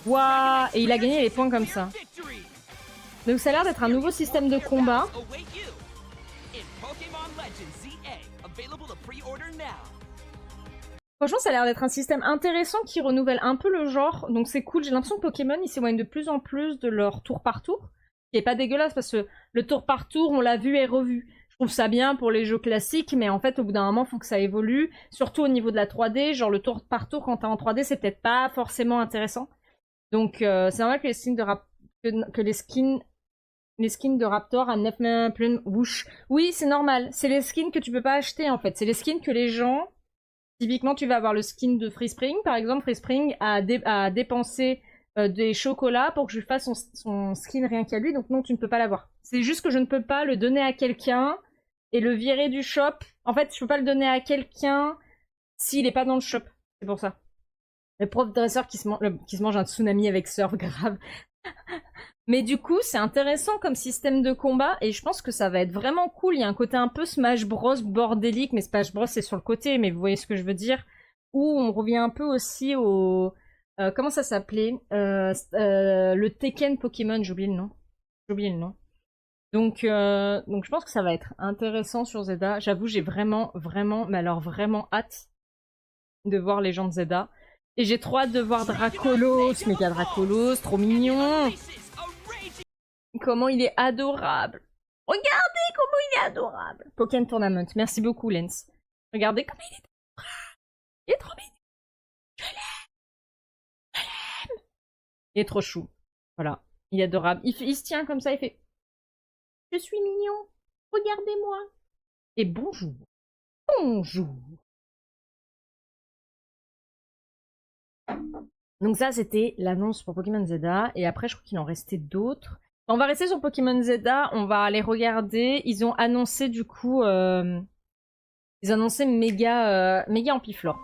Waouh. Et il a gagné les points comme ça. Donc ça a l'air d'être un nouveau système de combat. Franchement, ça a l'air d'être un système intéressant qui renouvelle un peu le genre. Donc c'est cool. J'ai l'impression que Pokémon, ils s'éloignent de plus en plus de leur tour par tour. Ce qui est pas dégueulasse parce que le tour par tour, on l'a vu et revu. Je trouve ça bien pour les jeux classiques, mais en fait, au bout d'un moment, il faut que ça évolue. Surtout au niveau de la 3D. Genre le tour par tour, quand t'es en 3D, c'est peut-être pas forcément intéressant. Donc c'est normal que les skins de les skins de Raptor à 9 plumes whoosh. Oui, c'est normal. C'est les skins que tu peux pas acheter en fait. C'est les skins que les gens... Typiquement, tu vas avoir le skin de Free Spring. Par exemple, Free Spring a dépensé des chocolats pour que je lui fasse son skin rien qu'à lui. Donc non, tu ne peux pas l'avoir. C'est juste que je ne peux pas le donner à quelqu'un et le virer du shop. En fait, je peux pas le donner à quelqu'un s'il est pas dans le shop. C'est pour ça. Le prof dresseur qui se mange un tsunami avec surf, grave. Mais du coup, c'est intéressant comme système de combat et je pense que ça va être vraiment cool. Il y a un côté un peu Smash Bros bordélique, mais Smash Bros c'est sur le côté, mais vous voyez ce que je veux dire. Où on revient un peu aussi au... comment ça s'appelait le Tekken Pokémon, j'ai oublié le nom. Donc je pense que ça va être intéressant sur Zelda. J'avoue, j'ai vraiment, mais alors vraiment hâte de voir les gens de Zelda. Et j'ai trop hâte de voir Dracolos, méga Dracolos, trop mignon. Comment il est adorable. Regardez comment il est adorable. Pokémon Tournament. Merci beaucoup, Lens. Regardez comment il est adorable. Il est trop mignon. Je l'aime. Il est trop chou. Voilà. Il est adorable. Il se tient comme ça, il fait... Je suis mignon. Regardez-moi. Et bonjour. Bonjour. Donc ça, c'était l'annonce pour Pokémon Zelda. Et après, je crois qu'il en restait d'autres. On va rester sur Pokémon Zelda, on va aller regarder. Ils ont annoncé du coup... ils ont annoncé méga Ampiflore.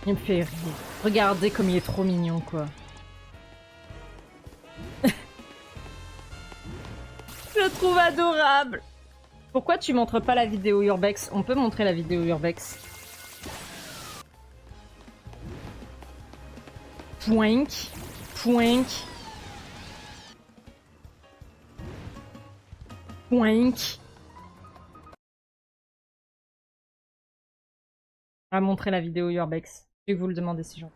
Il me fait rire. Regardez comme il est trop mignon, quoi. Je le trouve adorable. Pourquoi tu montres pas la vidéo Urbex? On peut montrer la vidéo Urbex. Pouink. Pouink. Pouink. On va montrer la vidéo Urbex. Je vais vous le demander si j'en...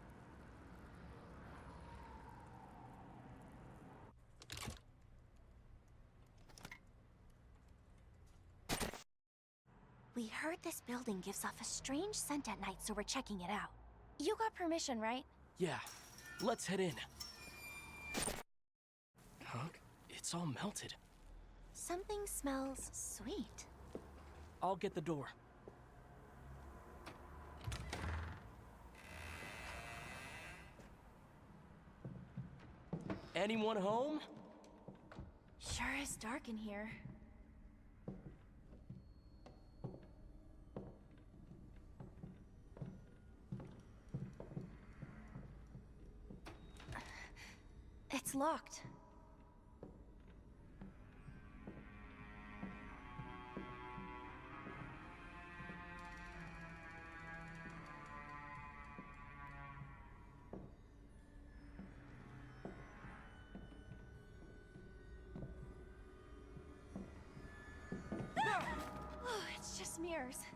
We heard this building gives off a strange scent at night, so we're checking it out. You got permission, right? Yeah. Let's head in. Huh? It's all melted. Something smells sweet. I'll get the door. Anyone home? Sure is dark in here. It's locked. upstairs.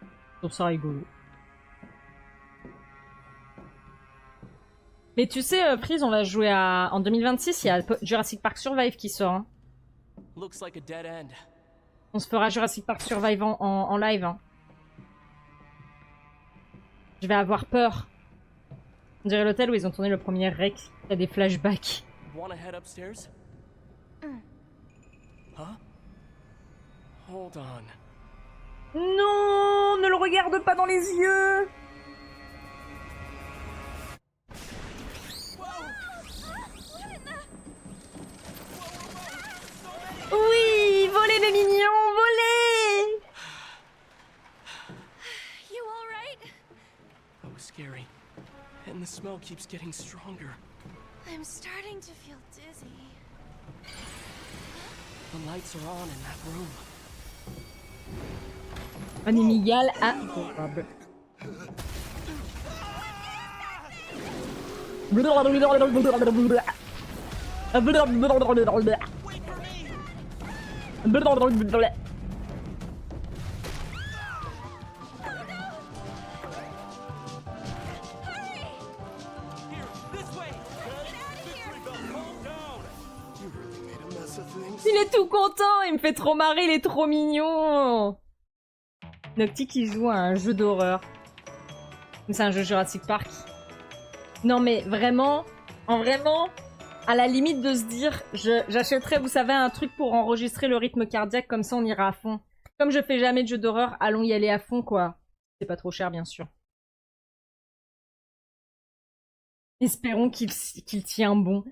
Je trouve ça rigolo. Mais tu sais, Prise, on va jouer à... En 2026, il y a Jurassic Park Survive qui sort. Hein. Looks like a dead end. On se fera Jurassic Park Survive en live. Hein. Je vais avoir peur. On dirait l'hôtel où ils ont tourné le premier rec. Il y a des flashbacks. Wanna head upstairs? Huh? Hold on. Non, ne le regarde pas dans les yeux. Oui, volez mes mignons, volez. You alright? That was scary. And the smell keeps getting stronger. I'm starting to feel dizzy. The lights are on in that room. Un inégal adorable. Here, this way! Il est tout content, il me fait trop marrer, il est trop mignon. Noctis qui joue à un jeu d'horreur. C'est un jeu Jurassic Park. Non mais vraiment, à la limite de se dire, j'achèterais, vous savez, un truc pour enregistrer le rythme cardiaque, comme ça on ira à fond. Comme je fais jamais de jeu d'horreur, allons y aller à fond quoi. C'est pas trop cher bien sûr. Espérons qu'il tient bon.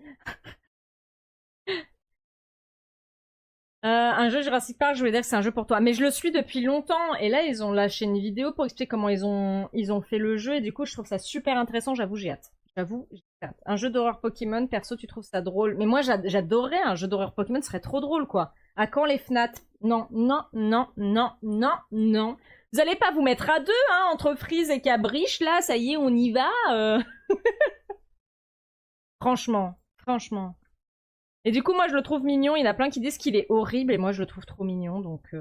Un jeu Jurassic Park, je voulais dire que c'est un jeu pour toi. Mais je le suis depuis longtemps. Et là, ils ont lâché une vidéo pour expliquer comment ils ont fait le jeu. Et du coup, je trouve ça super intéressant. J'avoue, j'ai hâte. Un jeu d'horreur Pokémon, perso, tu trouves ça drôle. Mais moi, j'adorerais un jeu d'horreur Pokémon. Ce serait trop drôle, quoi. À quand les FNAT? Non, non, non, non, non, non. Vous allez pas vous mettre à deux, hein, entre Freeze et Cabriche, là. Ça y est, on y va. Franchement. Et du coup, moi, je le trouve mignon. Il y en a plein qui disent qu'il est horrible, et moi, je le trouve trop mignon. Donc,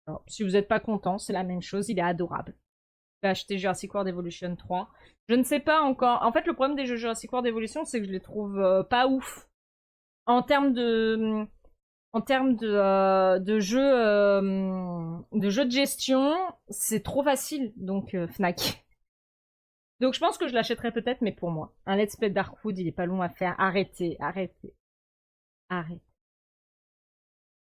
alors, si vous n'êtes pas content, c'est la même chose. Il est adorable. Je vais acheter Jurassic World Evolution 3. Je ne sais pas encore. En fait, le problème des jeux Jurassic World Evolution, c'est que je les trouve pas ouf. En termes de jeux de gestion, c'est trop facile. Donc, Fnac. Donc, je pense que je l'achèterai peut-être, mais pour moi. Un Let's Play Darkwood, il est pas long à faire. Arrêtez.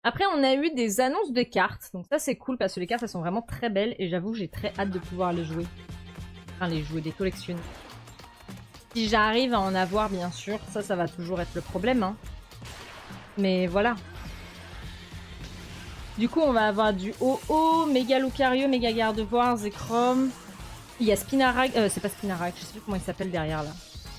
Après, on a eu des annonces de cartes. Donc ça, c'est cool parce que les cartes, elles sont vraiment très belles. Et j'avoue, j'ai très hâte de pouvoir les jouer. Enfin, les jouer, les collectionner. Si j'arrive à en avoir, bien sûr. Ça va toujours être le problème. Hein. Mais voilà. Du coup, on va avoir du OO, Méga Lucario, Méga Gardevoir, Zekrom. Il y a Spinarag. C'est pas Spinarag, je sais plus comment il s'appelle derrière là.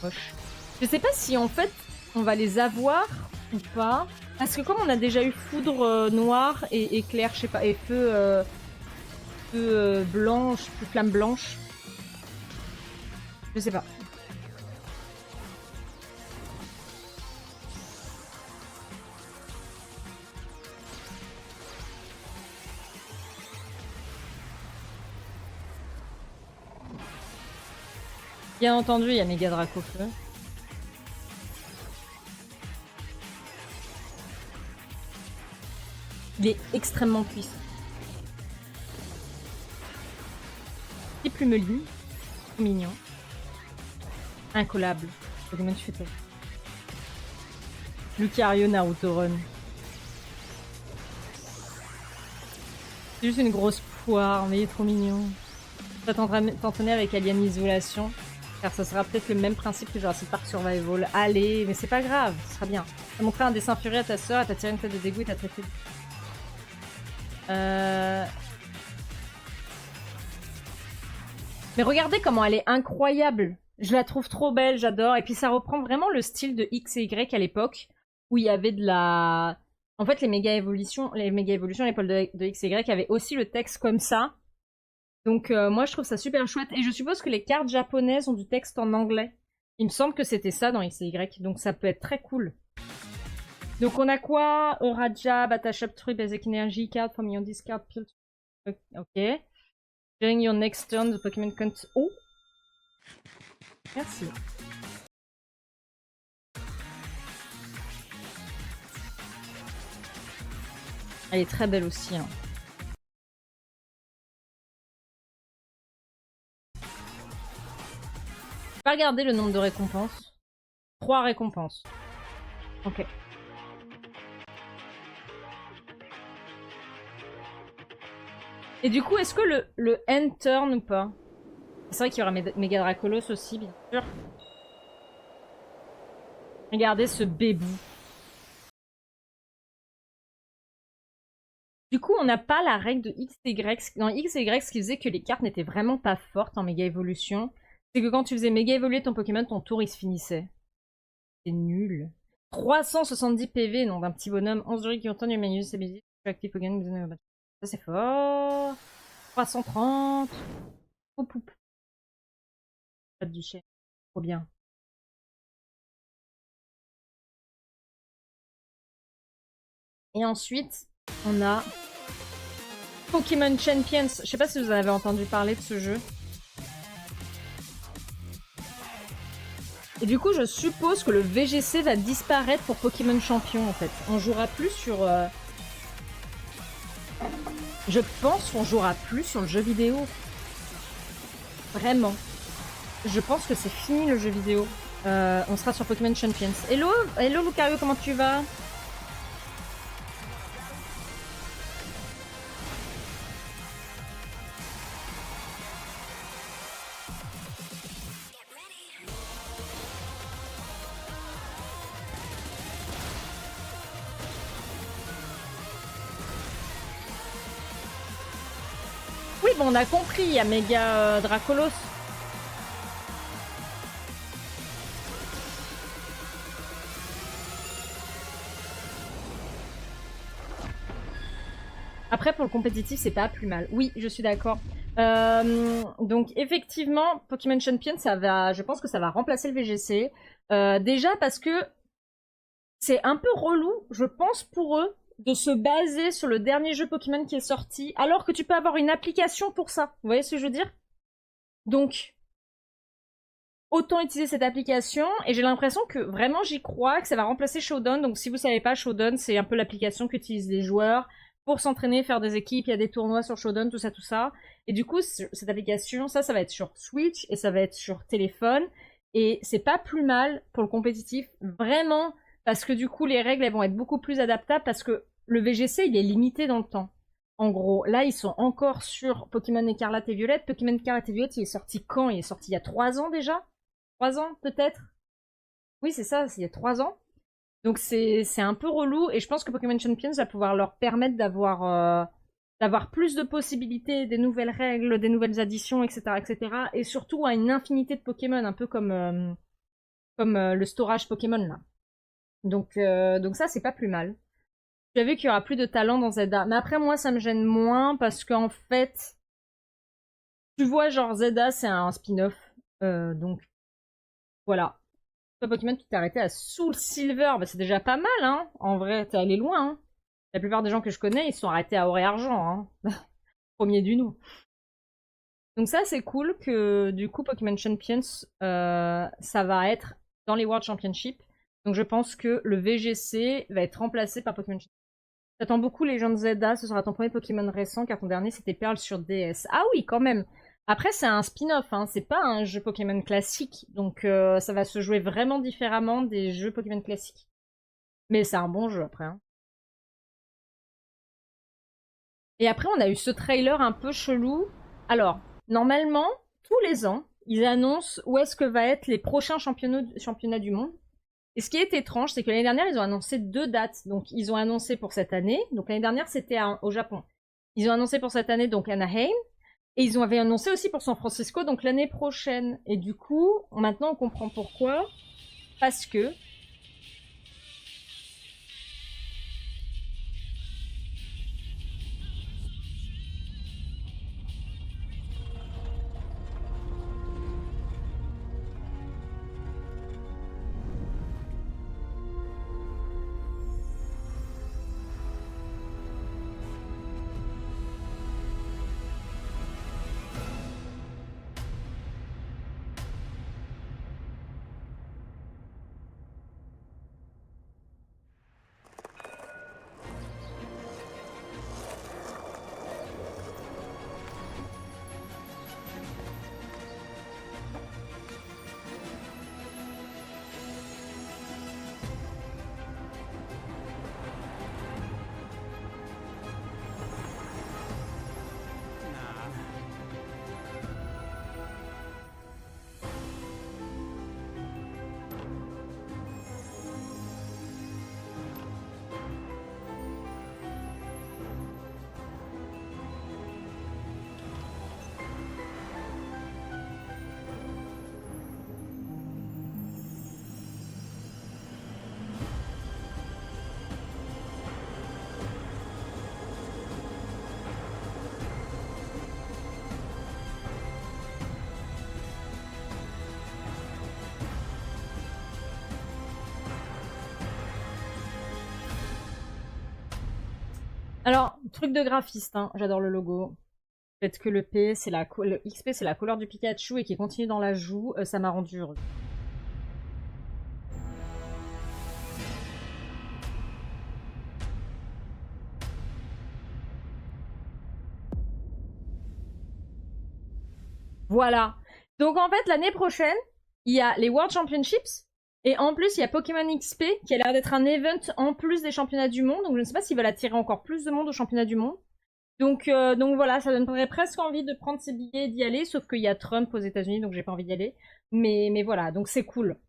Moche. Je sais pas si en fait, on va les avoir ou pas. Parce que comme on a déjà eu foudre noire et éclair, je sais pas, et feu blanche, flamme blanche. Je sais pas. Bien entendu, il y a Méga Dracofeu. Il est extrêmement puissant. Petit plumeline. Mignon. Incollable. Pokémon Futé. Lucario Naruto Run. C'est juste une grosse poire, mais il est trop mignon. Je vais t'entraîner avec Alien Isolation. Car ça sera peut-être le même principe que Jurassic Park Survival. Allez, mais c'est pas grave, ce sera bien. T'as montré un dessin furieux à ta sœur, elle t'a tiré une tête de dégoût et t'as traité. Mais regardez comment elle est incroyable. Je la trouve trop belle, j'adore. Et puis ça reprend vraiment le style de X et Y à l'époque, où il y avait de la... En fait, les méga évolutions à l'époque de X et Y avaient aussi le texte comme ça. Donc moi je trouve ça super chouette. Et je suppose que les cartes japonaises ont du texte en anglais. Il me semble que c'était ça dans X et Y, donc ça peut être très cool. Donc on a quoi? Raja, Batashop, Tree, Basic Energy, Card from your discard, Ok. During your next turn, the Pokémon can't... Oh! Merci. Elle est très belle aussi. Hein. Je vais pas regarder le nombre de récompenses. 3 récompenses. Ok. Et du coup, est-ce que le end turn ou pas? C'est vrai qu'il y aura Mega Dracolos aussi, bien sûr. Regardez ce bébou. Du coup, on n'a pas la règle de X et Y. Dans X et Y, ce qui faisait que les cartes n'étaient vraiment pas fortes en Méga Évolution, c'est que quand tu faisais Méga Évoluer ton Pokémon, ton tour il se finissait. C'est nul. 370 PV, nom d'un petit bonhomme. 11 de qui entend humanisme, c'est busy. Active Pokémon. Ça c'est fort. 330. Poup, poup. Pas du chien. Trop bien. Et ensuite, on a Pokémon Champions. Je sais pas si vous en avez entendu parler de ce jeu. Et du coup, je suppose que le VGC va disparaître pour Pokémon Champion, en fait. On jouera plus sur... Je pense qu'on jouera plus sur le jeu vidéo. Vraiment. Je pense que c'est fini le jeu vidéo. On sera sur Pokémon Champions. Hello, hello Lucario, comment tu vas? Oui, bon, on a compris, il y a Mega Dracolos. Après, pour le compétitif, c'est pas plus mal. Oui, je suis d'accord. Donc, effectivement, Pokémon Champion, ça va, je pense que ça va remplacer le VGC. Déjà parce que c'est un peu relou, je pense, pour eux, de se baser sur le dernier jeu Pokémon qui est sorti, alors que tu peux avoir une application pour ça. Vous voyez ce que je veux dire? Donc, autant utiliser cette application, et j'ai l'impression que vraiment j'y crois, que ça va remplacer Showdown. Donc si vous savez pas, Showdown, c'est un peu l'application qu'utilisent les joueurs pour s'entraîner, faire des équipes, il y a des tournois sur Showdown, tout ça, tout ça. Et du coup, cette application, ça va être sur Switch, et ça va être sur téléphone, et c'est pas plus mal pour le compétitif, vraiment, parce que du coup, les règles, elles vont être beaucoup plus adaptables, parce que le VGC, il est limité dans le temps. En gros, là, ils sont encore sur Pokémon Écarlate et Violette. Pokémon Écarlate et Violette, il est sorti quand? Il est sorti il y a 3 ans déjà? 3 ans, peut-être? Oui, c'est ça, c'est il y a 3 ans. Donc c'est un peu relou, et je pense que Pokémon Champions va pouvoir leur permettre d'avoir plus de possibilités, des nouvelles règles, des nouvelles additions, etc., etc. Et surtout à une infinité de Pokémon, un peu comme le storage Pokémon, là. Donc ça, c'est pas plus mal. J'ai vu qu'il y aura plus de talent dans Zelda. Mais après, moi, ça me gêne moins, parce qu'en fait, tu vois, genre, Zelda, c'est un spin-off. Donc, voilà. Toi, Pokémon, tu t'es arrêté à Soul Silver. Bah, c'est déjà pas mal, hein. En vrai, t'es allé loin, hein. La plupart des gens que je connais, ils sont arrêtés à Or et Argent, hein. Premier du nom. Donc ça, c'est cool que, du coup, Pokémon Champions, ça va être dans les World Championships. Donc je pense que le VGC va être remplacé par Pokémon Champions. J'attends beaucoup Legend of Zelda, ce sera ton premier Pokémon récent, car ton dernier, c'était Pearl sur DS. Ah oui, quand même. Après, c'est un spin-off, hein. C'est pas un jeu Pokémon classique, donc ça va se jouer vraiment différemment des jeux Pokémon classiques. Mais c'est un bon jeu, après. Hein. Et après, on a eu ce trailer un peu chelou. Alors, normalement, tous les ans, ils annoncent où est-ce que va être les prochains championnats du monde. Et ce qui est étrange, c'est que l'année dernière, ils ont annoncé 2 dates. Donc, ils ont annoncé pour cette année. Donc, l'année dernière, c'était au Japon. Ils ont annoncé pour cette année, donc, Anaheim. Et ils avaient annoncé aussi pour San Francisco, donc l'année prochaine. Et du coup, maintenant, on comprend pourquoi. Parce que... Alors, truc de graphiste, hein, j'adore le logo. Le fait que le P, c'est le XP, c'est la couleur du Pikachu et qui continue dans la joue, ça m'a rendu heureuse. Voilà. Donc en fait, l'année prochaine, il y a les World Championships. Et en plus, il y a Pokémon XP, qui a l'air d'être un event en plus des championnats du monde. Donc je ne sais pas s'ils veulent attirer encore plus de monde aux championnats du monde. Donc voilà, ça donnerait presque envie de prendre ses billets et d'y aller. Sauf qu'il y a Trump aux États-Unis, donc j'ai pas envie d'y aller. Mais voilà, donc c'est cool.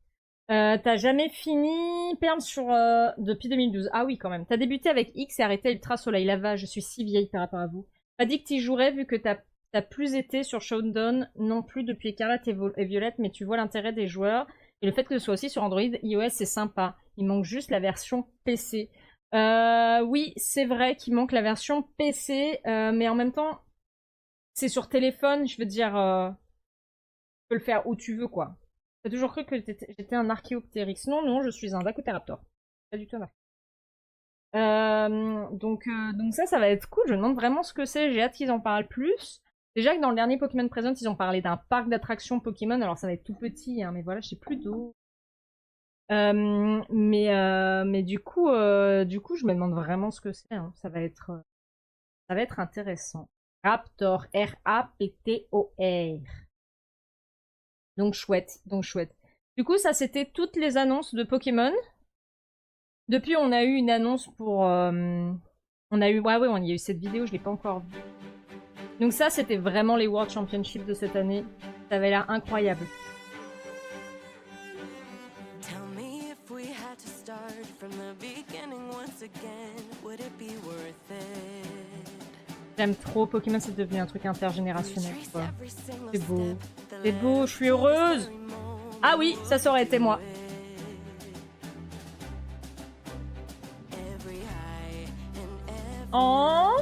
T'as jamais fini Perm sur depuis 2012. Ah oui, quand même. T'as débuté avec X et arrêté Ultra Soleil Lava. Je suis si vieille par rapport à vous. Pas dit que t'y jouerais vu que t'as plus été sur Showdown non plus depuis Écarlate et Violette, mais tu vois l'intérêt des joueurs. Et le fait que ce soit aussi sur Android, iOS, c'est sympa. Il manque juste la version PC. Oui, c'est vrai qu'il manque la version PC, mais en même temps, c'est sur téléphone, je veux dire, tu peux le faire où tu veux, quoi. T'as toujours cru que j'étais un Archaeopteryx. Non, je suis un Dacoteraptor. Pas du tout un donc ça va être cool. Je me demande vraiment ce que c'est. J'ai hâte qu'ils en parlent plus. Déjà que dans le dernier Pokémon Present, ils ont parlé d'un parc d'attractions Pokémon. Alors ça va être tout petit, hein, mais voilà, je sais plus d'où. Mais du coup, je me demande vraiment ce que c'est. Hein. Ça va être intéressant. Raptor, R-A-P-T-O-R. Donc chouette. Du coup, ça c'était toutes les annonces de Pokémon. Depuis, on a eu une annonce pour... il y a eu cette vidéo, je l'ai pas encore vue. Donc ça, c'était vraiment les World Championships de cette année. Ça avait l'air incroyable. J'aime trop. Pokémon, c'est devenu un truc intergénérationnel, quoi. C'est beau. C'est beau, je suis heureuse. Ah oui, ça aurait été moi. Oh.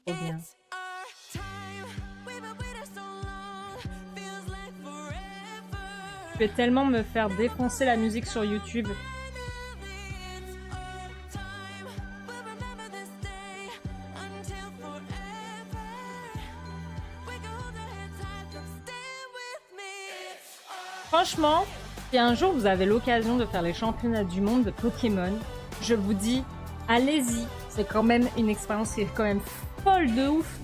Trop bien. Je vais tellement me faire défoncer la musique sur YouTube. Franchement, si un jour vous avez l'occasion de faire les championnats du monde de Pokémon, je vous dis, allez-y. C'est quand même une expérience qui est quand même folle de ouf.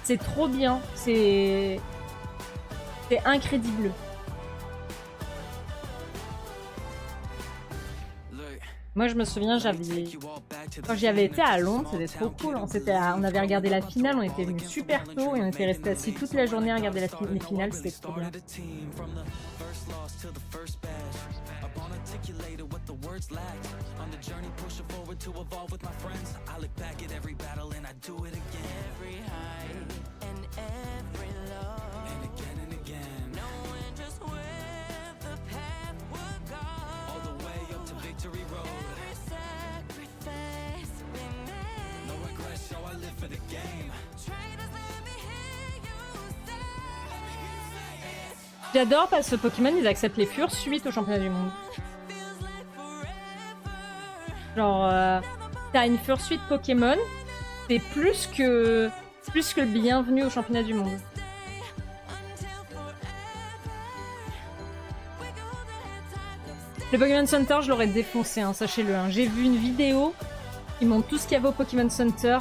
C'est trop bien. C'est incrédible. Moi, je me souviens, quand j'y avais été à Londres, c'était trop cool. On avait regardé la finale, on était venus super tôt et on était restés assis toute la journée à regarder les finales, c'était trop bien. J'adore parce que Pokémon, ils acceptent les fursuites au championnat du monde. Genre, t'as une fursuite Pokémon, c'est plus que le bienvenu au championnat du monde. Le Pokémon Center, je l'aurais défoncé, hein, sachez-le. Hein. J'ai vu une vidéo qui montre tout ce qu'il y avait au Pokémon Center.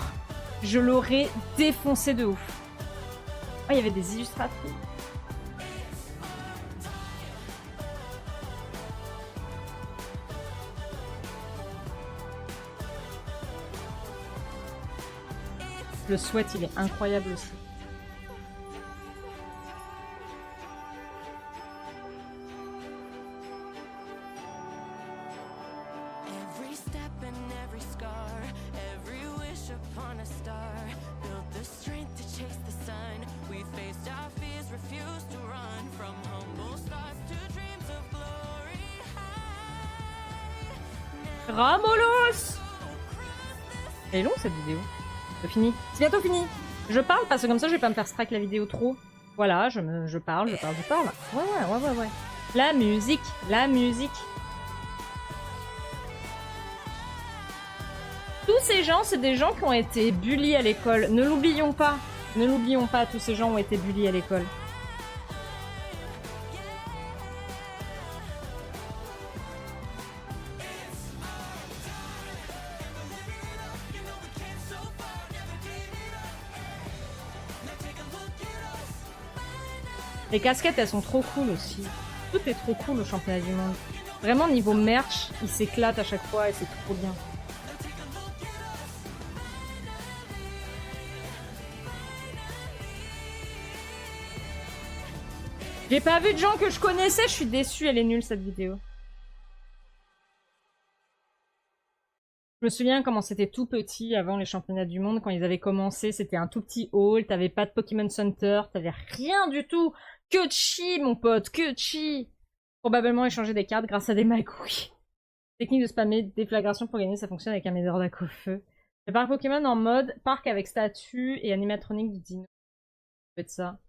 Je l'aurais défoncé de ouf. Oh, il y avait des illustrations. Le sweat, il est incroyable aussi. Ramolos! Elle est longue cette vidéo. C'est fini. C'est bientôt fini. Je parle parce que comme ça je vais pas me faire strike la vidéo trop. Voilà, je parle. Ouais. La musique. Tous ces gens, c'est des gens qui ont été bullies à l'école. Ne l'oublions pas. Ne l'oublions pas, tous ces gens ont été bullies à l'école. Les casquettes, elles sont trop cool aussi. Tout est trop cool au championnat du monde. Vraiment, niveau merch, ils s'éclatent à chaque fois et c'est trop bien. J'ai pas vu de gens que je connaissais, je suis déçue, elle est nulle cette vidéo. Je me souviens comment c'était tout petit avant les championnats du monde, quand ils avaient commencé, c'était un tout petit hall, t'avais pas de Pokémon Center, t'avais rien du tout. Que chi, mon pote, que chi. Probablement échanger des cartes grâce à des magouilles. Technique de spammer, déflagration pour gagner, ça fonctionne avec un Médor d'Akofeu. Le parc Pokémon en mode parc avec statue et animatronique du dino. Ça peut être ça. Ça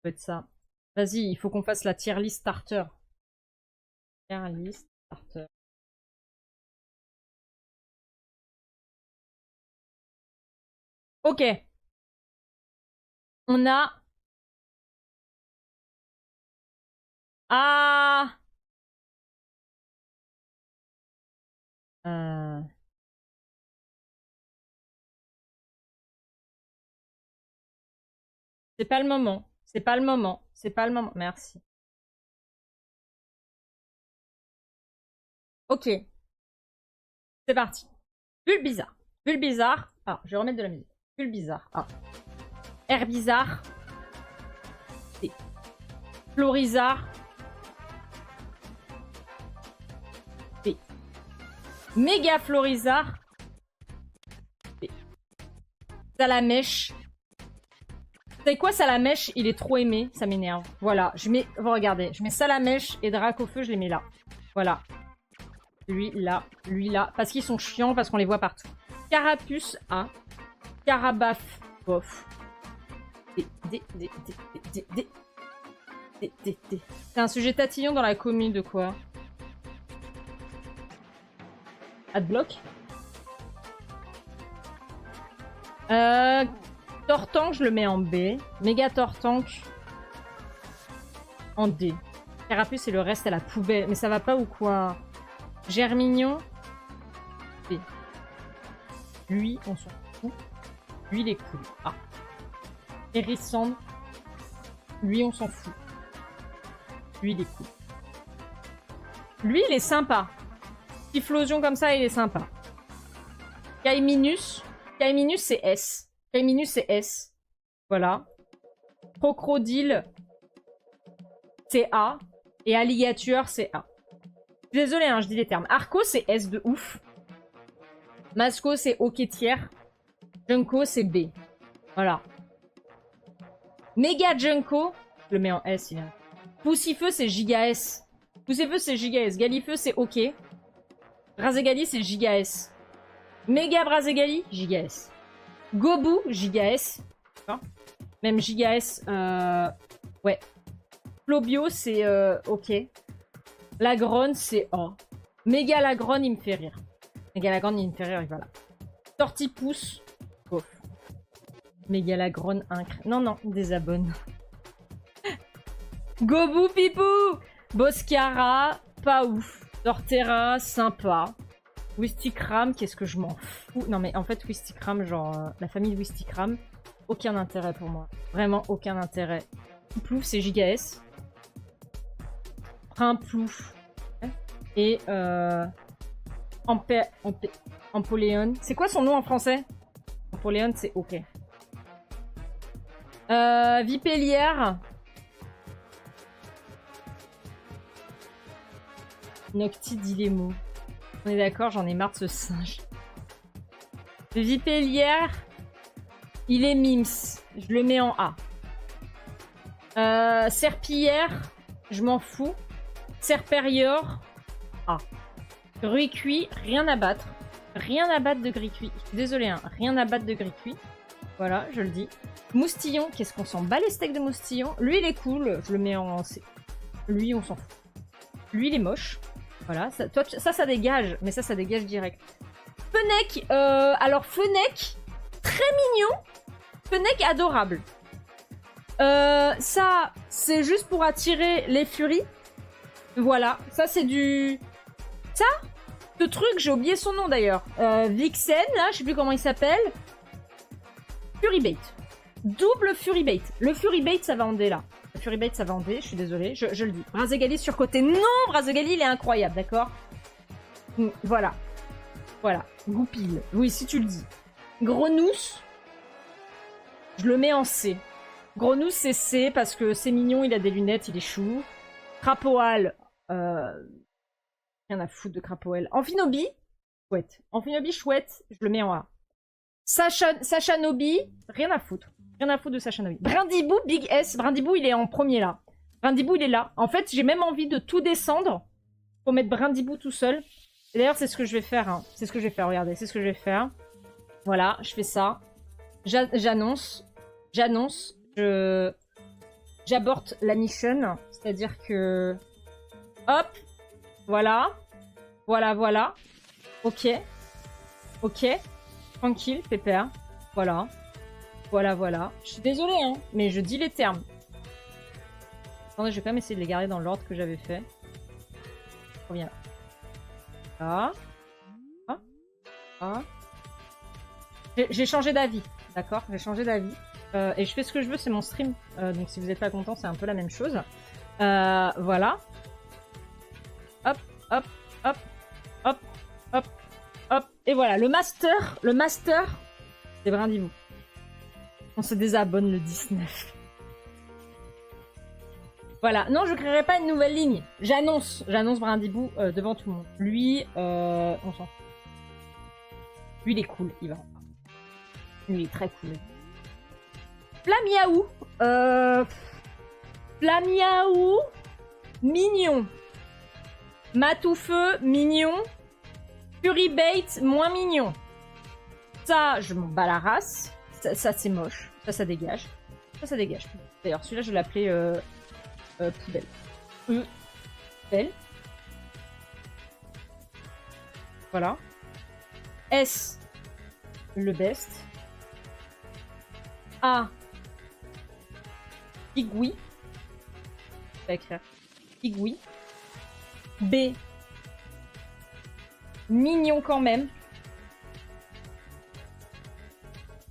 peut être ça. Vas-y, il faut qu'on fasse la tier list starter. Tier list starter. Ok. On a... Ah C'est pas le moment. C'est pas le moment. C'est pas le moment. Merci. Ok. C'est parti. Bulle bizarre. Bulle bizarre. Ah, je vais remettre de la musique. Bulle bizarre. Ah. Air bizarre. Et Florizard. Et Méga Florizard. Et Salamèche. Vous savez quoi, Salamèche, il est trop aimé, ça m'énerve. Voilà, je mets, regardez, je mets Salamèche et Dracofeu, je les mets là. Voilà. Lui là, parce qu'ils sont chiants, parce qu'on les voit partout. Carapuce A. Carabaf, bof. C'est un sujet tatillon dans la commune de quoi? Adblock. Tortank, je le mets en B. Méga Tortank en D. Carapuce et le reste à la poubelle. Mais ça va pas ou quoi? Germignon. B. Lui, on s'en fout. Lui, il est cool. A. Hérissandre. Lui, on s'en fout. Lui, il est cool. Lui, il est sympa. Typhlosion comme ça, il est sympa. Kaiminus. Kaiminus, c'est S. Kaiminus, c'est S. Voilà. Crocodile, c'est A. Et alligator, c'est A. Désolé, hein, je dis les termes. Arco, c'est S de ouf. Masco, c'est OK tiers. Junko, c'est B. Voilà. Méga Junko, je le mets en S. Poussifeu, c'est Giga S. Poussifeu, c'est Giga S. Galifeu, c'est OK. Brazegali, c'est Giga S. Méga Brazegali, Giga S. Gobu, Giga S. Même Giga S, ouais. Flobio, c'est OK. Lagron, c'est A. Méga Lagron, il me fait rire. Méga Lagron, il me fait rire, voilà. Tortipousse, bof. Méga Lagron, incre. Non, non, désabonne. Gobu, Pipou. Boscara, pas ouf. Torterra, sympa. Wistikram, qu'est-ce que je m'en fous. Non mais en fait, Wistikram, genre la famille Wistikram, aucun intérêt pour moi. Vraiment aucun intérêt. Plouf, c'est Giga S. Plouf. Et Empoléon. C'est quoi son nom en français? Empoléon, c'est OK. Vipélière. Noctidilemo. On est d'accord, j'en ai marre de ce singe. Le Vipélière, il est Mims. Je le mets en A. Serpillière, je m'en fous. Serperior, A. Gris cuit, rien à battre. Rien à battre de gris cuit. Je suis désolée, hein. Rien à battre de gris cuit. Voilà, je le dis. Moustillon, qu'est-ce qu'on s'en bat les steaks de moustillon? Lui, il est cool. Je le mets en C. Lui, on s'en fout. Lui, il est moche. Voilà, ça, toi, ça dégage. Mais ça dégage direct. Fennec, alors Fennec, très mignon. Fennec, adorable. Ça, c'est juste pour attirer les furies. Voilà, ça, c'est du... Ça, ce truc, j'ai oublié son nom d'ailleurs. Vixen, là, je sais plus comment il s'appelle. Fury Bait. Double Fury Bait. Le Fury Bait, ça va en D, là. Le Fury Bait, ça va en D, je suis désolée, je le dis. Brazegali surcoté. Non, Brazegali, il est incroyable, d'accord? Voilà. Voilà. Goupil. Oui, si tu le dis. Grenousse, je le mets en C. Grenousse, c'est C parce que c'est mignon, il a des lunettes, il est chou. Crapoal, rien à foutre de Crapoal. Amphinobi, chouette. Amphinobi, chouette, je le mets en A. Sacha Nobi, rien à foutre. Rien à foutre de Sacha Nobi. Brindibou, Big S. Brindibou, il est en premier là. Brindibou, il est là. En fait, j'ai même envie de tout descendre pour mettre Brindibou tout seul. Et d'ailleurs, c'est ce que je vais faire. Hein. C'est ce que je vais faire, regardez. C'est ce que je vais faire. Voilà, je fais ça. J'annonce. J'aborte la mission. C'est-à-dire que... Hop. Voilà. Voilà. Ok. Tranquille, pépère. Voilà. Je suis désolée, hein, mais je dis les termes. Attendez, je vais quand même essayer de les garder dans l'ordre que j'avais fait. Reviens là. J'ai changé d'avis, d'accord? J'ai changé d'avis. Et je fais ce que je veux, c'est mon stream. Donc si vous n'êtes pas content, c'est un peu la même chose. Voilà. Hop. Et voilà, le master, c'est Brindibou. On se désabonne le 19. Voilà, non, je créerai pas une nouvelle ligne. J'annonce Brindibou devant tout le monde. Lui, on s'en fout. Lui, il est cool, il va. Lui, il est très cool. Flamiaou. Flamiaou. Mignon. Matoufeu, mignon. Fury Bait, moins mignon. Ça, je m'en bats la race. Ça c'est moche. Ça dégage. Ça dégage. D'ailleurs, celui-là, je l'appelais poubelle. Poubelle. Voilà. S, le best. A, Bigui. Je vais écrire. Bigui. B, mignon quand même.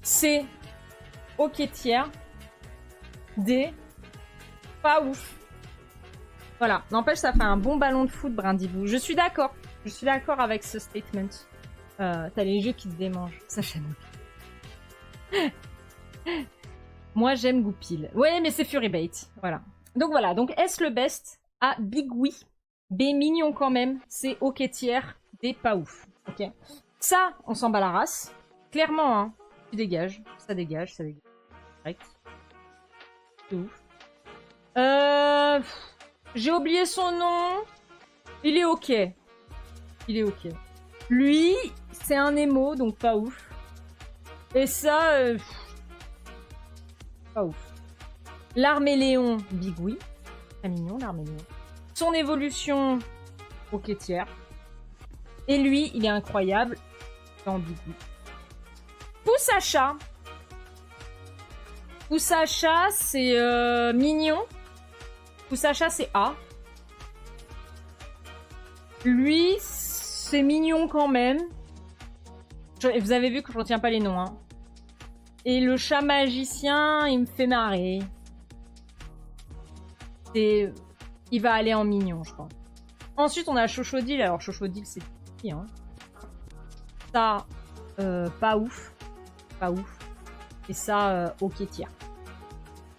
C, ok tiers. D, pas ouf. Voilà, n'empêche, ça fait un bon ballon de foot, Brindibou. Je suis d'accord avec ce statement. T'as les jeux qui te démangent. Ça, j'aime. Moi, j'aime Goupil. Ouais, mais c'est Fury Bait. Voilà. Donc S le best. A, Big Oui. B, mignon quand même. C, ok tiers. D, pas ouf. Ok. Ça, on s'en bat la race. Clairement, hein. Tu dégages. Ça dégage. Direct. C'est ouf. J'ai oublié son nom. Il est ok. Lui, c'est un émo, donc pas ouf. Et ça, pas ouf. L'Arméléon, Big Oui. Très mignon, l'Arméléon. Son évolution, ok tiers. Et lui, il est incroyable. Dans Big Oui. Poussacha, c'est mignon. Poussacha, c'est A. Lui, c'est mignon quand même. Vous avez vu que je retiens pas les noms. Hein. Et le chat magicien, il me fait marrer. Il va aller en mignon, je pense. Ensuite, on a Chochodil. Alors, Chochodil, c'est qui, hein? Ça, pas ouf. Et ça, ok tiers.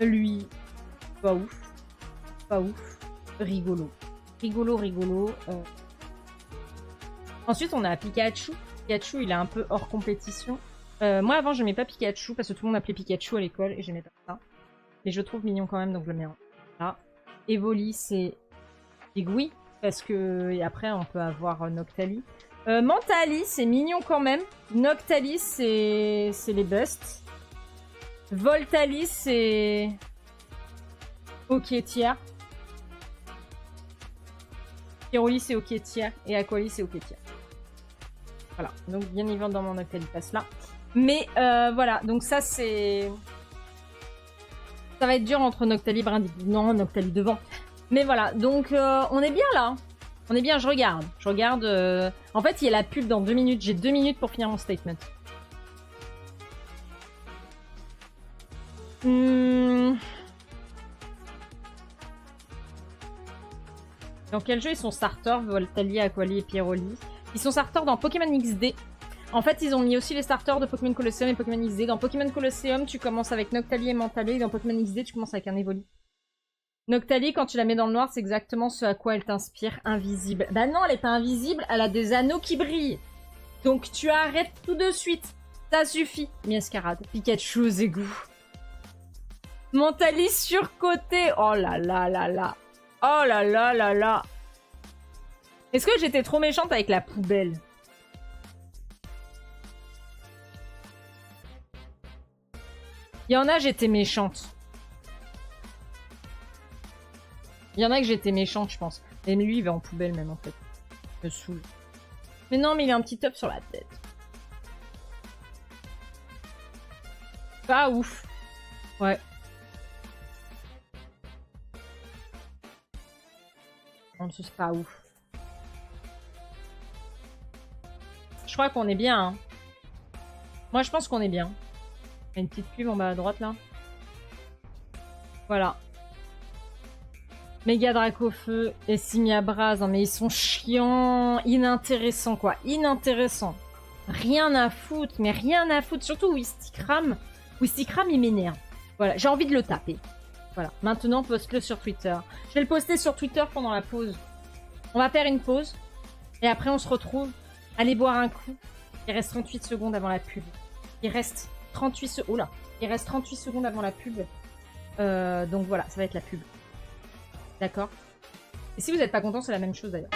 Lui, pas ouf. Rigolo. Ensuite, on a Pikachu. Pikachu, il est un peu hors compétition. Moi, avant, je n'aimais pas Pikachu parce que tout le monde appelait Pikachu à l'école et j'aimais pas ça. Mais je le trouve mignon quand même, donc je le mets en là. Evoli, c'est Big Oui. Parce que... Et après, on peut avoir Noctali. Mentali, c'est mignon quand même. Noctali, c'est les busts. Voltali, c'est... Ok tiers. Piroli, c'est ok tiers. Et Aquali, c'est ok tiers. Voilà. Donc, bien évidemment, dans mon Noctali passe là. Mais voilà. Donc, ça, c'est... Ça va être dur entre Noctali et Brindisi. Non, Noctali devant. Mais voilà. Donc, on est bien là. On est bien, je regarde. Je regarde... En fait, il y a la pub dans 2 minutes. J'ai 2 minutes pour finir mon statement. Dans quel jeu ils sont starters, Voltali, Aquali et Piroli? Ils sont starters dans Pokémon XD. En fait, ils ont mis aussi les starters de Pokémon Colosseum et Pokémon XD. Dans Pokémon Colosseum, tu commences avec Noctali et Mentali. Et dans Pokémon XD, tu commences avec un Evoli. Noctali, quand tu la mets dans le noir, c'est exactement ce à quoi elle t'inspire, invisible. Bah non, elle est pas invisible, elle a des anneaux qui brillent. Donc tu arrêtes tout de suite. Ça suffit. Miascarade, Pikachu, Zégou. Mentali surcoté. Oh là là là là. Oh là là là là. Est-ce que j'étais trop méchante avec la poubelle? Il y en a, j'étais méchante. Il y en a que j'étais méchante, je pense. Et lui, il va en poubelle même, en fait. Je me saoule. Mais non, mais il a un petit top sur la tête. Pas ouf. Ouais. Non, c'est pas ouf. Je crois qu'on est bien, hein. Moi, je pense qu'on est bien. Il y a une petite pub en bas à droite, là. Voilà. Méga Dracofeu et Simiabras, mais ils sont chiants, inintéressants quoi, inintéressants. Rien à foutre, mais rien à foutre. Surtout Wistikram. Wistikram, il m'énerve. Voilà, j'ai envie de le taper. Voilà, maintenant poste-le sur Twitter. Je vais le poster sur Twitter pendant la pause. On va faire une pause. Et après, on se retrouve. Allez boire un coup. Il reste 38 secondes avant la pub. Il reste 38 secondes. Oh là, il reste 38 secondes avant la pub. Donc voilà, ça va être la pub. D'accord. Et si vous n'êtes pas content, c'est la même chose d'ailleurs.